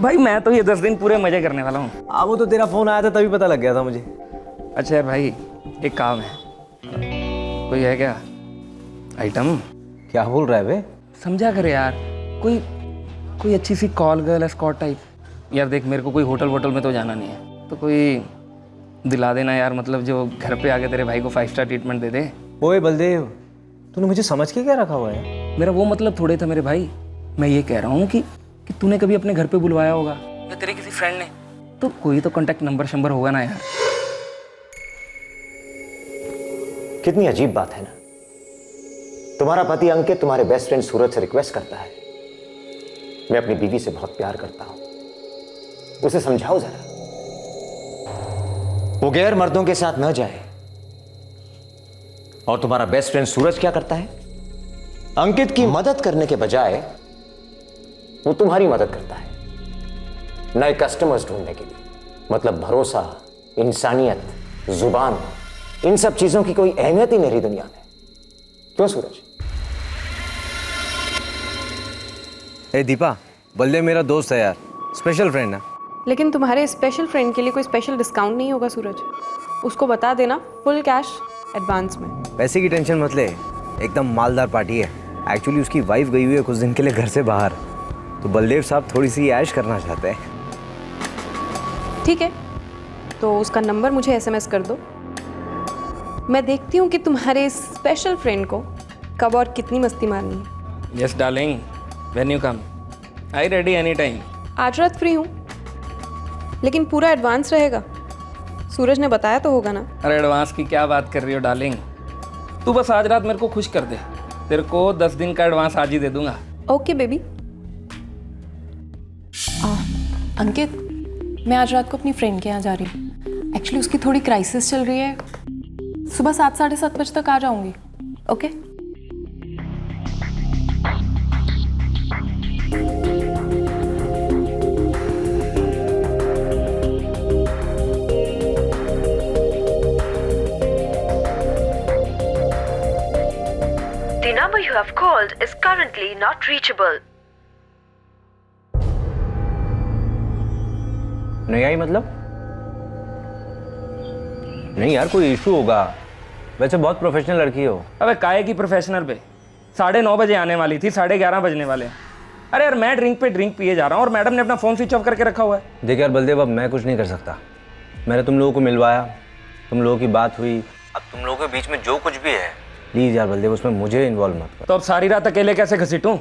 भाई मैं तो ये 10 दिन पूरे मजे करने वाला हूँ। हाँ वो तो तेरा फोन आया था तभी पता लग गया था मुझे। अच्छा यार भाई, एक काम है, कोई है क्या आइटम? क्या बोल रहा है बे? समझा कर यार, कोई अच्छी सी कॉल गर्ल एस्कॉर्ट टाइप। यार देख, मेरे को कोई होटल वोटल में तो जाना नहीं है, तो कोई दिला देना यार, मतलब जो घर पे आके तेरे भाई को 5 स्टार ट्रीटमेंट दे दे। ओए बलदेव, तूने मुझे समझ के क्या रखा हुआ है? मेरा वो मतलब थोड़े था मेरे भाई। मैं ये कह रहा हूँ कि तूने कभी अपने घर पे बुलवाया होगा या तेरे किसी फ्रेंड ने, तो कोई तो कॉन्टैक्ट नंबर शंबर होगा ना यार। कितनी अजीब बात है ना। तुम्हारा पति अंकित तुम्हारे बेस्ट फ्रेंड सूरज से रिक्वेस्ट करता है, मैं अपनी बीवी से बहुत प्यार करता हूं, उसे समझाओ जरा, वो गैर मर्दों के साथ न जाए। और तुम्हारा बेस्ट फ्रेंड सूरज क्या करता है? अंकित की मदद करने के बजाय वो तुम्हारी मदद करता है नए कस्टमर्स ढूंढने के लिए। मतलब भरोसा, इंसानियत, जुबान, इन सब चीजों की कोई अहमियत ही मेरी दुनिया में। क्यों सूरज? ए दीपा, बलदेव मेरा दोस्त है यार, स्पेशल फ्रेंड है। लेकिन तुम्हारे स्पेशल फ्रेंड के लिए कोई स्पेशल डिस्काउंट नहीं होगा सूरज। उसको बता देना फुल कैश एडवांस में। पैसे की टेंशन मत ले, एकदम मालदार पार्टी है। एक्चुअली उसकी वाइफ गई हुई है कुछ दिन के लिए घर से बाहर, तो बलदेव साहब थोड़ी सी ऐश करना चाहते हैं। ठीक है, तो उसका नंबर मुझे एसएमएस कर दो। मैं देखती हूँ कि तुम्हारे स्पेशल फ्रेंड को कब और कितनी मस्ती मारनी है। Yes darling, when you come I ready any time. आज रात फ्री हूँ, लेकिन पूरा एडवांस रहेगा। सूरज ने बताया तो होगा ना। अरे एडवांस की क्या बात कर रही हो डार्लिंग, तू बस आज रात मेरे को खुश कर दे, तेरे को 10 दिन का एडवांस आज ही दे दूंगा। Okay baby. अंकित, मैं आज रात को अपनी फ्रेंड के यहाँ जा रही हूँ। एक्चुअली उसकी थोड़ी क्राइसिस चल रही है। सुबह 7 साढ़े 7 बजे तक आ जाऊंगी। Okay? The number you have called is currently not reachable. नहीं आई मतलब? नहीं यार, कोई इशू होगा। वैसे बहुत प्रोफेशनल लड़की हो। अबे काहे की प्रोफेशनल पे? 9:30 बजे आने वाली थी, 11:30 बजने वाले हैं। अरे यार मैं ड्रिंक पे ड्रिंक पिए जा रहा हूँ और मैडम ने अपना फ़ोन स्विच ऑफ करके रखा हुआ है। देख यार बलदेव, अब मैं कुछ नहीं कर सकता। मैंने तुम लोगों को मिलवाया, तुम लोगों की बात हुई, अब तुम लोगों के बीच में जो कुछ भी है, प्लीज़ यार बलदेव उसमें मुझे इन्वॉल्व मत कर। तो अब सारी रात अकेले कैसे घसीटूं?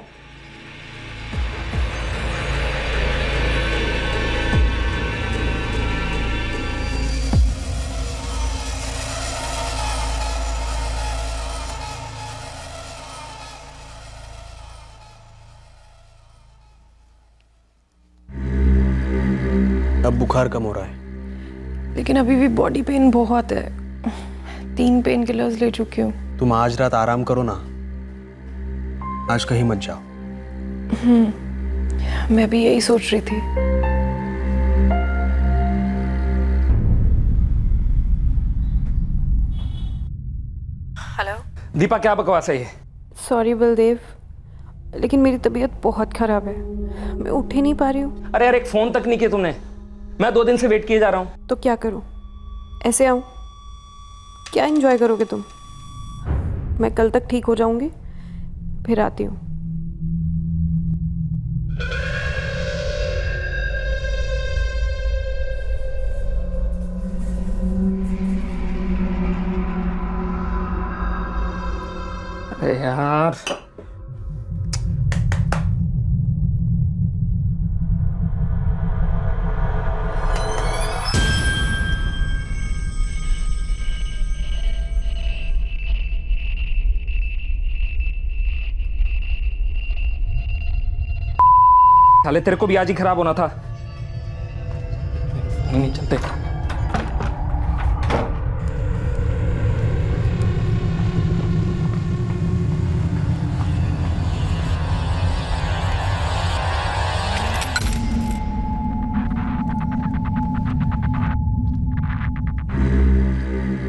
अब बुखार कम हो रहा है, लेकिन अभी भी बॉडी पेन बहुत है। 3 पेन किलर्स ले चुकी हूँ। तुम आज रात आराम करो ना, आज कहीं मत जाओ। मैं भी यही सोच रही थी। हेलो दीपा, क्या बकवास है ये? सॉरी बलदेव, लेकिन मेरी तबीयत बहुत ख़राब है। मैं उठ ही नहीं पा रही हूँ। अरे यार एक फ़ोन तक नहीं किया तुमने। मैं 2 दिन से वेट किए जा रहा हूँ। तो क्या करूँ? ऐसे आऊँ? क्या एंजॉय करोगे तुम? मैं कल तक ठीक हो जाऊंगी, फिर आती हूँ। अरे यार साले, तेरे को भी आज ही खराब होना था। नहीं चलते।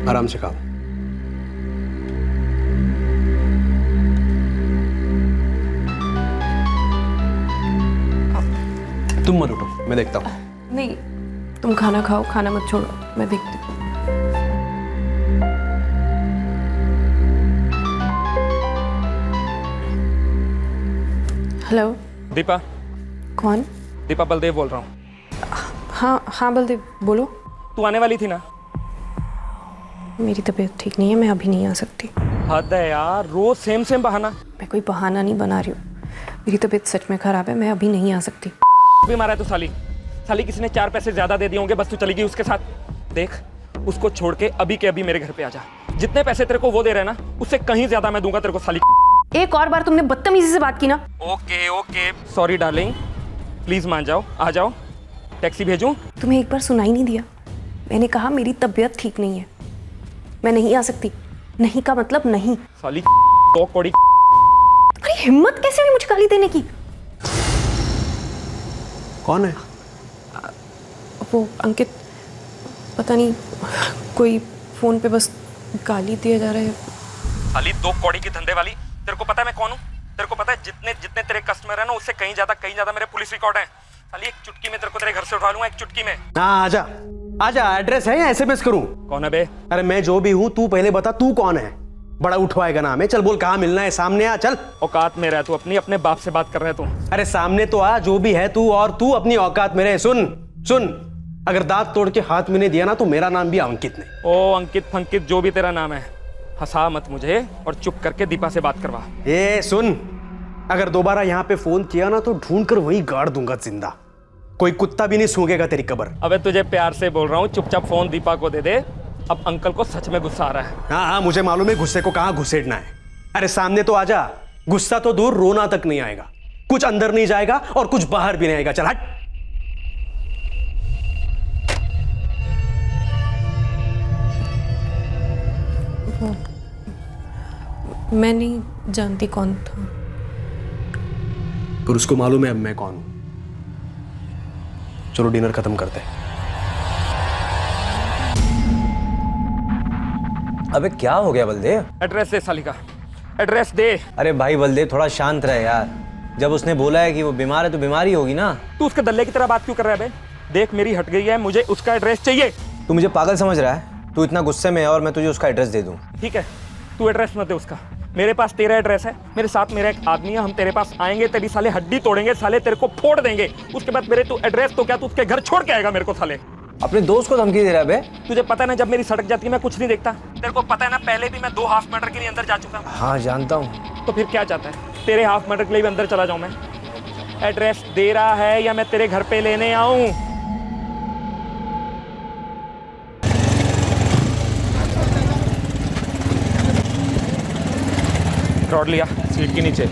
आराम से खाओ। तुम मत उठो, मैं देखता हूँ। नहीं, तुम खाना खाओ, खाना मत छोड़ो, मैं देखती हूँ। हेलो दीपा। कौन? दीपा, बलदेव बोल रहा हूँ। हाँ बलदेव बोलो। तू आने वाली थी ना? मेरी तबीयत ठीक नहीं है, मैं अभी नहीं आ सकती। हद है यार, रोज सेम बहाना। मैं कोई बहाना नहीं बना रही हूँ, मेरी तबीयत सच में खराब है, मैं अभी नहीं आ सकती। भी मारा है तो साली किसी ने 4 पैसे ज्यादा दे दिए होंगे, बस तू चली गई उसके साथ। देख, उसको छोड़ के अभी के अभी मेरे घर पे आ जा। जितने पैसे तेरे को वो दे रहे हैं ना, उससे कहीं ज्यादा मैं दूंगा तेरे को साली। एक और बार तुमने बदतमीजी से बात की ना। ओके सॉरी डार्लिंग, प्लीज मान जाओ, आ जाओ। टैक्सी भेजूं? तुम्हें एक बार सुनाई नहीं दिया? मैंने कहा मेरी तबीयत ठीक नहीं है, मैं नहीं आ सकती। नहीं का मतलब नहीं। साली तो कोड़ी। अरे हिम्मत कैसे हुई मुझे गाली देने की? कौन है? वो अंकित, पता नहीं, कोई फोन पे बस गाली दिया जा रहा है। साली 2 कौड़ी की धंधे वाली। तेरे को पता है मैं कौन हूँ? तेरे को पता है जितने तेरे कस्टमर है ना, उससे कहीं ज्यादा मेरे पुलिस रिकॉर्ड हैं। साली एक चुटकी में तेरे को तेरे घर से उठा लूंगा, एक चुटकी में। हाँ आजा आजा, एड्रेस है या एसएमएस करूं? कौन है बे? अरे मैं जो भी हूं, तू पहले बता तू कौन है? बड़ा उठवाएगा नाम है, चल बोल कहाँ मिलना है, सामने आ चल। औकात में रह तू अपनी, अपने बाप से बात कर रहे तू। अरे सामने तो आ, जो भी है तू, और तू अपनी औकात में रह। सुन सुन, अगर दांत तोड़ के हाथ में नहीं दिया ना तो मेरा नाम भी अंकित नहीं। ओ अंकित फंकित जो भी तेरा नाम है, हंसा मत मुझे और चुप करके दीपा से बात करवा। ए सुन, अगर दोबारा यहाँ पे फोन किया ना तो ढूंढ कर वहीं गाड़ दूंगा जिंदा, कोई कुत्ता भी नहीं सूंघेगा तेरी कब्र। अबे तुझे प्यार से बोल रहा हूँ, चुपचाप फोन दीपा को दे दे। अब अंकल को सच में गुस्सा आ रहा है। हाँ हाँ मुझे मालूम है गुस्से को कहाँ घुसेड़ना है। अरे सामने तो आजा, गुस्सा तो दूर, रोना तक नहीं आएगा, कुछ अंदर नहीं जाएगा और कुछ बाहर भी नहीं आएगा। चल हट। मैं नहीं जानती कौन था। पर उसको मालूम है अब मैं कौन हूं। चलो डिनर खत्म करते हैं। अबे क्या हो गया बलदेव? एड्रेस दे साली का, एड्रेस दे। अरे भाई बलदेव थोड़ा शांत रहे यार, जब उसने बोला है कि वो बीमार है तो बीमारी होगी ना। तू उसके दल्ले की तरह बात क्यों कर रहा है बे? देख मेरी हट गई है, मुझे उसका एड्रेस चाहिए। तू मुझे पागल समझ रहा है? तू इतना गुस्से में है और मैं तुझे उसका एड्रेस दे दूं? ठीक है, तू एड्रेस मत दे उसका, मेरे पास तेरा एड्रेस है। मेरे साथ मेरा एक आदमी है, हम तेरे पास आएंगे, तेरी साले हड्डी तोड़ेंगे, साले तेरे को फोड़ देंगे। उसके बाद मेरे तू एड्रेस तो क्या, तू उसके घर छोड़ के आएगा मेरे को साले। अपने दोस्त को धमकी दे रहा है बे? तुझे पता है ना, जब मेरी सड़क जाती है मैं कुछ नहीं देखता। तेरे को पता है ना, पहले भी मैं 2 हाफ मर्डर के लिए अंदर जा चुका हूँ। हाँ जानता हूँ। तो फिर क्या चाहता है? तेरे हाफ मर्डर के लिए भी अंदर चला जाऊं मैं? एड्रेस दे रहा है या मैं तेरे घर पे लेने आऊं? रॉड लिया सीट के नीचे,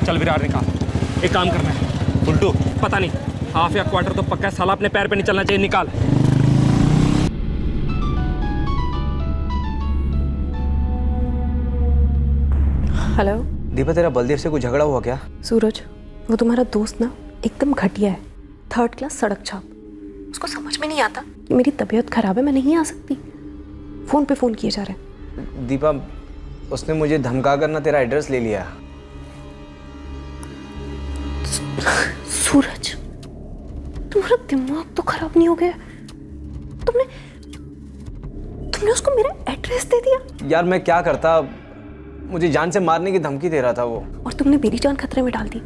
चल विरार निकाल। एक काम करना है उल्टू, पता नहीं हाफ या क्वार्टर तो पक्का है, साला अपने पैर पे नहीं चलना चाहिए, निकाल। हेलो दीपा, तेरा बलदेव से कोई झगड़ा हुआ क्या? सूरज, वो तुम्हारा दोस्त ना एकदम घटिया है, 3rd क्लास सड़क छाप। उसको समझ में नहीं आता कि मेरी तबीयत खराब है, मैं नहीं आ सकती। फोन पे फोन किए जा रहे हैं। दीपा, उसने मुझे धमका कर ना तेरा एड्रेस ले लिया। सूरज, तुम्हारा दिमाग तो खराब नहीं हो गया? तुमने उसको मेरा एड्रेस दे दिया? यार मैं क्या करता, मुझे जान से मारने की धमकी दे रहा था वो। और तुमने मेरी जान खतरे में डाल दी।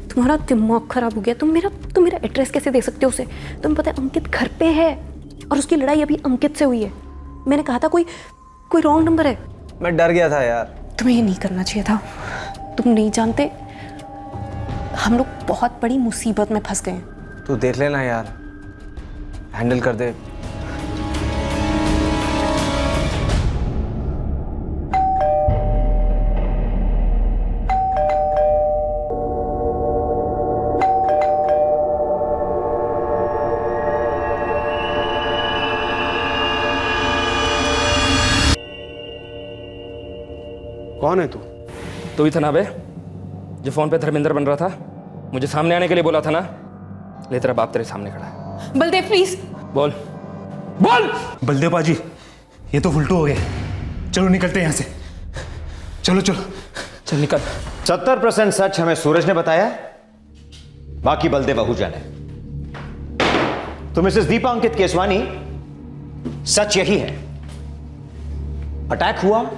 तुम्हारा दिमाग खराब हो गया। तुम मेरा एड्रेस कैसे दे सकते हो उसे? तुम्हें पता है अंकित घर पे है और उसकी लड़ाई अभी अंकित से हुई है। मैंने कहा था कोई रॉन्ग नंबर है। मैं डर गया था यार। तुम्हें ये नहीं करना चाहिए था। तुम नहीं जानते हम लोग बहुत बड़ी मुसीबत में फंस गए हैं। तू देख लेना यार, हैंडल कर दे। कौन है तू? तू ही था ना बे जो फोन पे धर्मेंद्र बन रहा था? मुझे सामने आने के लिए बोला था ना? ले तेरा बाप तेरे सामने खड़ा है। बलदेव प्लीज बोल बोल। बलदेव बाजी, ये तो उल्टू हो गया। चलो निकलते हैं यहाँ से। चलो चलो चल निकल। 70% सच हमें सूरज ने बताया, बाकी बलदेव आहूजा ने। तो मिसेस दीपा अंकित केसवानी, सच यही है, अटैक हुआ,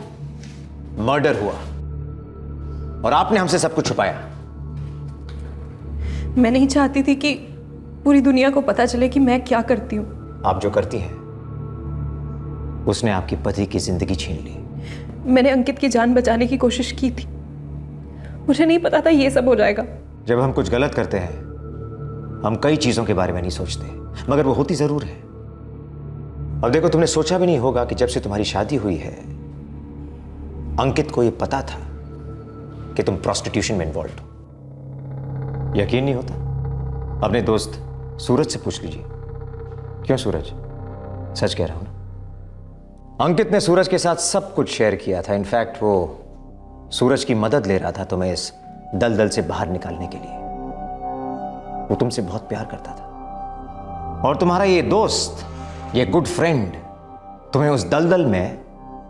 मर्डर हुआ और आपने हमसे सब कुछ छुपाया। मैं नहीं चाहती थी कि पूरी दुनिया को पता चले कि मैं क्या करती हूँ। आप जो करती हैं, उसने आपकी पति की जिंदगी छीन ली। मैंने अंकित की जान बचाने की कोशिश की थी। मुझे नहीं पता था ये सब हो जाएगा। जब हम कुछ गलत करते हैं, हम कई चीजों के बारे में नहीं सोचते, मगर वो होती जरूर है। अब देखो, तुमने सोचा भी नहीं होगा कि जब से तुम्हारी शादी हुई है, अंकित को यह पता था कि तुम प्रोस्टिट्यूशन में इन्वॉल्व हो। यकीन नहीं होता? अपने दोस्त सूरज से पूछ लीजिए। क्यों सूरज, सच कह रहा हूं ना? अंकित ने सूरज के साथ सब कुछ शेयर किया था। इनफैक्ट वो सूरज की मदद ले रहा था तुम्हें इस दलदल से बाहर निकालने के लिए। वो तुमसे बहुत प्यार करता था और तुम्हारा ये दोस्त, ये गुड फ्रेंड, तुम्हें उस दलदल में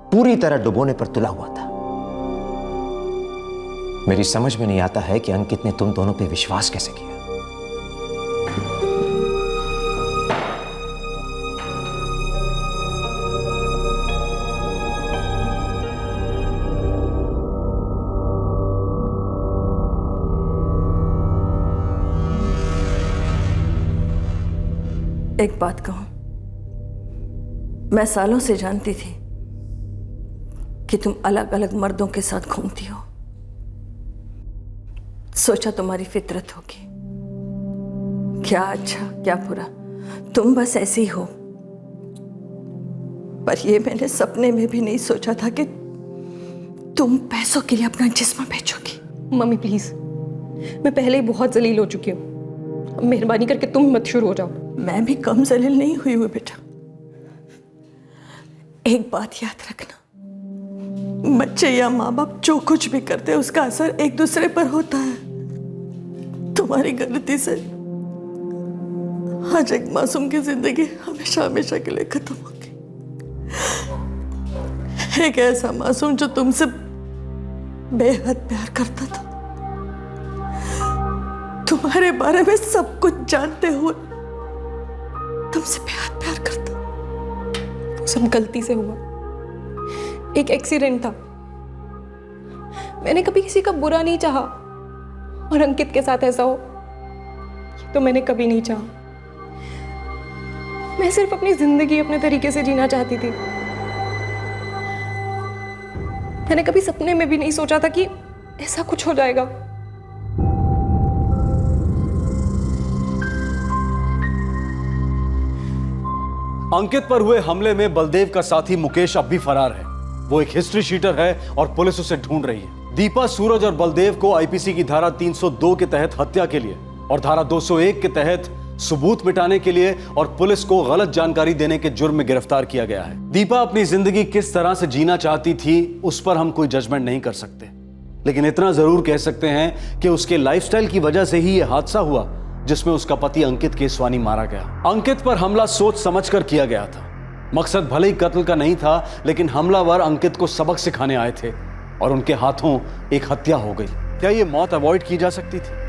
पूरी तरह डुबोने पर तुला हुआ था। मेरी समझ में नहीं आता है कि अंकित ने तुम दोनों पे विश्वास कैसे किया। एक बात कहूं, मैं सालों से जानती थी कि तुम अलग अलग मर्दों के साथ घूमती हो। सोचा तुम्हारी फितरत होगी। क्या अच्छा क्या बुरा, तुम बस ऐसे ही हो। पर ये मैंने सपने में भी नहीं सोचा था कि तुम पैसों के लिए अपना जिस्म बेचोगी। मम्मी प्लीज, मैं पहले ही बहुत जलील हो चुकी हूँ, मेहरबानी करके तुम मत शुरू हो जाओ। मैं भी कम जलील नहीं हुई हूँ बेटा। एक बात याद रखना, बच्चे या माँ बाप जो कुछ भी करते हैं उसका असर एक दूसरे पर होता है। तुम्हारी गलती से आज एक मासूम की जिंदगी हमेशा हमेशा के लिए खत्म हो गई। एक ऐसा मासूम जो तुमसे बेहद प्यार करता था, तुम्हारे बारे में सब कुछ जानते हुए तुमसे बेहद प्यार करता। वो सब गलती से हुआ, एक एक्सीडेंट था। मैंने कभी किसी का बुरा नहीं चाहा, और अंकित के साथ ऐसा हो ये तो मैंने कभी नहीं चाहा। मैं सिर्फ अपनी जिंदगी अपने तरीके से जीना चाहती थी। मैंने कभी सपने में भी नहीं सोचा था कि ऐसा कुछ हो जाएगा। अंकित पर हुए हमले में बलदेव का साथी मुकेश अब भी फरार है। वो एक हिस्ट्री शीटर है और पुलिस उसे ढूंढ रही है। दीपा, सूरज और बलदेव को आईपीसी की धारा 302 के तहत हत्या के लिए और धारा 201 के तहत सबूत मिटाने के लिए और पुलिस को गलत जानकारी देने के जुर्म में गिरफ्तार किया गया है। दीपा अपनी जिंदगी किस तरह से जीना चाहती थी उस पर हम कोई जजमेंट नहीं कर सकते, लेकिन इतना जरूर कह सकते हैं कि उसके लाइफस्टाइल की वजह से ही यह हादसा हुआ जिसमें उसका पति अंकित केसवानी मारा गया। अंकित पर हमला सोच समझकर किया गया था। मकसद भले ही कत्ल का नहीं था, लेकिन हमलावर अंकित को सबक सिखाने आए थे और उनके हाथों एक हत्या हो गई। क्या यह मौत अवॉइड की जा सकती थी?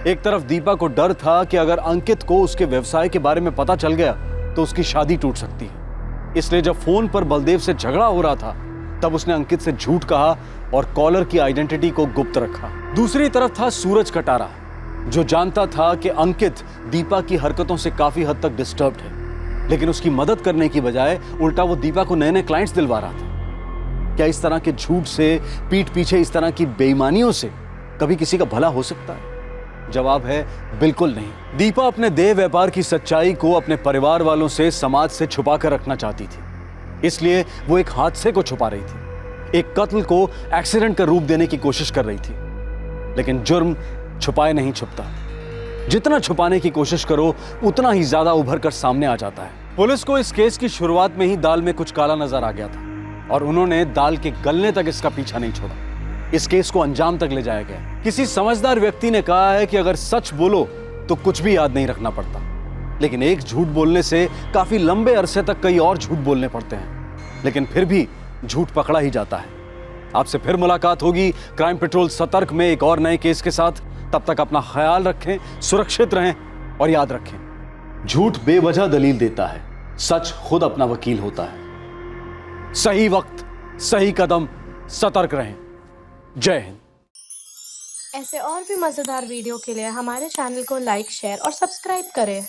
एक तरफ दीपा को डर था कि अगर अंकित को उसके व्यवसाय के बारे में पता चल गया तो उसकी शादी टूट सकती है। इसलिए जब फोन पर बलदेव से झगड़ा हो रहा था तब उसने अंकित से झूठ कहा और कॉलर की आइडेंटिटी को गुप्त रखा। दूसरी तरफ था सूरज कटारा, जो जानता था कि अंकित दीपा की हरकतों से काफी हद तक डिस्टर्ब्ड है, लेकिन उसकी मदद करने की बजाय उल्टा वो दीपा को नए नए क्लाइंट्स दिलवा रहा था। क्या इस तरह के झूठ से, पीठ पीछे इस तरह की बेईमानियों से कभी किसी का भला हो सकता है? जवाब है बिल्कुल नहीं। दीपा अपने देह व्यापार की सच्चाई को अपने परिवार वालों से, समाज से छुपा कर रखना चाहती थी। इसलिए वो एक हादसे को छुपा रही थी, एक कत्ल को एक्सीडेंट का रूप देने की कोशिश कर रही थी। लेकिन जुर्म छुपाए नहीं छुपता। जितना छुपाने की कोशिश करो उतना ही ज्यादा उभर कर सामने आ जाता है। पुलिस को इस केस की शुरुआत में ही दाल में कुछ काला नजर आ गया था और उन्होंने दाल के गलने तक इसका पीछा नहीं छोड़ा। इस केस को अंजाम तक ले जाया गया। किसी समझदार व्यक्ति ने कहा है कि अगर सच बोलो तो कुछ भी याद नहीं रखना पड़ता, लेकिन एक झूठ बोलने से काफी लंबे अरसे तक कई और झूठ बोलने पड़ते हैं, लेकिन फिर भी झूठ पकड़ा ही जाता है। आपसे फिर मुलाकात होगी क्राइम पेट्रोल सतर्क में एक और नए केस के साथ। तब तक अपना ख्याल रखें, सुरक्षित रहें और याद रखें, झूठ बेवजह दलील देता है, सच खुद अपना वकील होता है। सही वक्त, सही कदम, सतर्क रहें। जय हिंद। ऐसे और भी मजेदार वीडियो के लिए हमारे चैनल को लाइक, शेयर और सब्सक्राइब करें।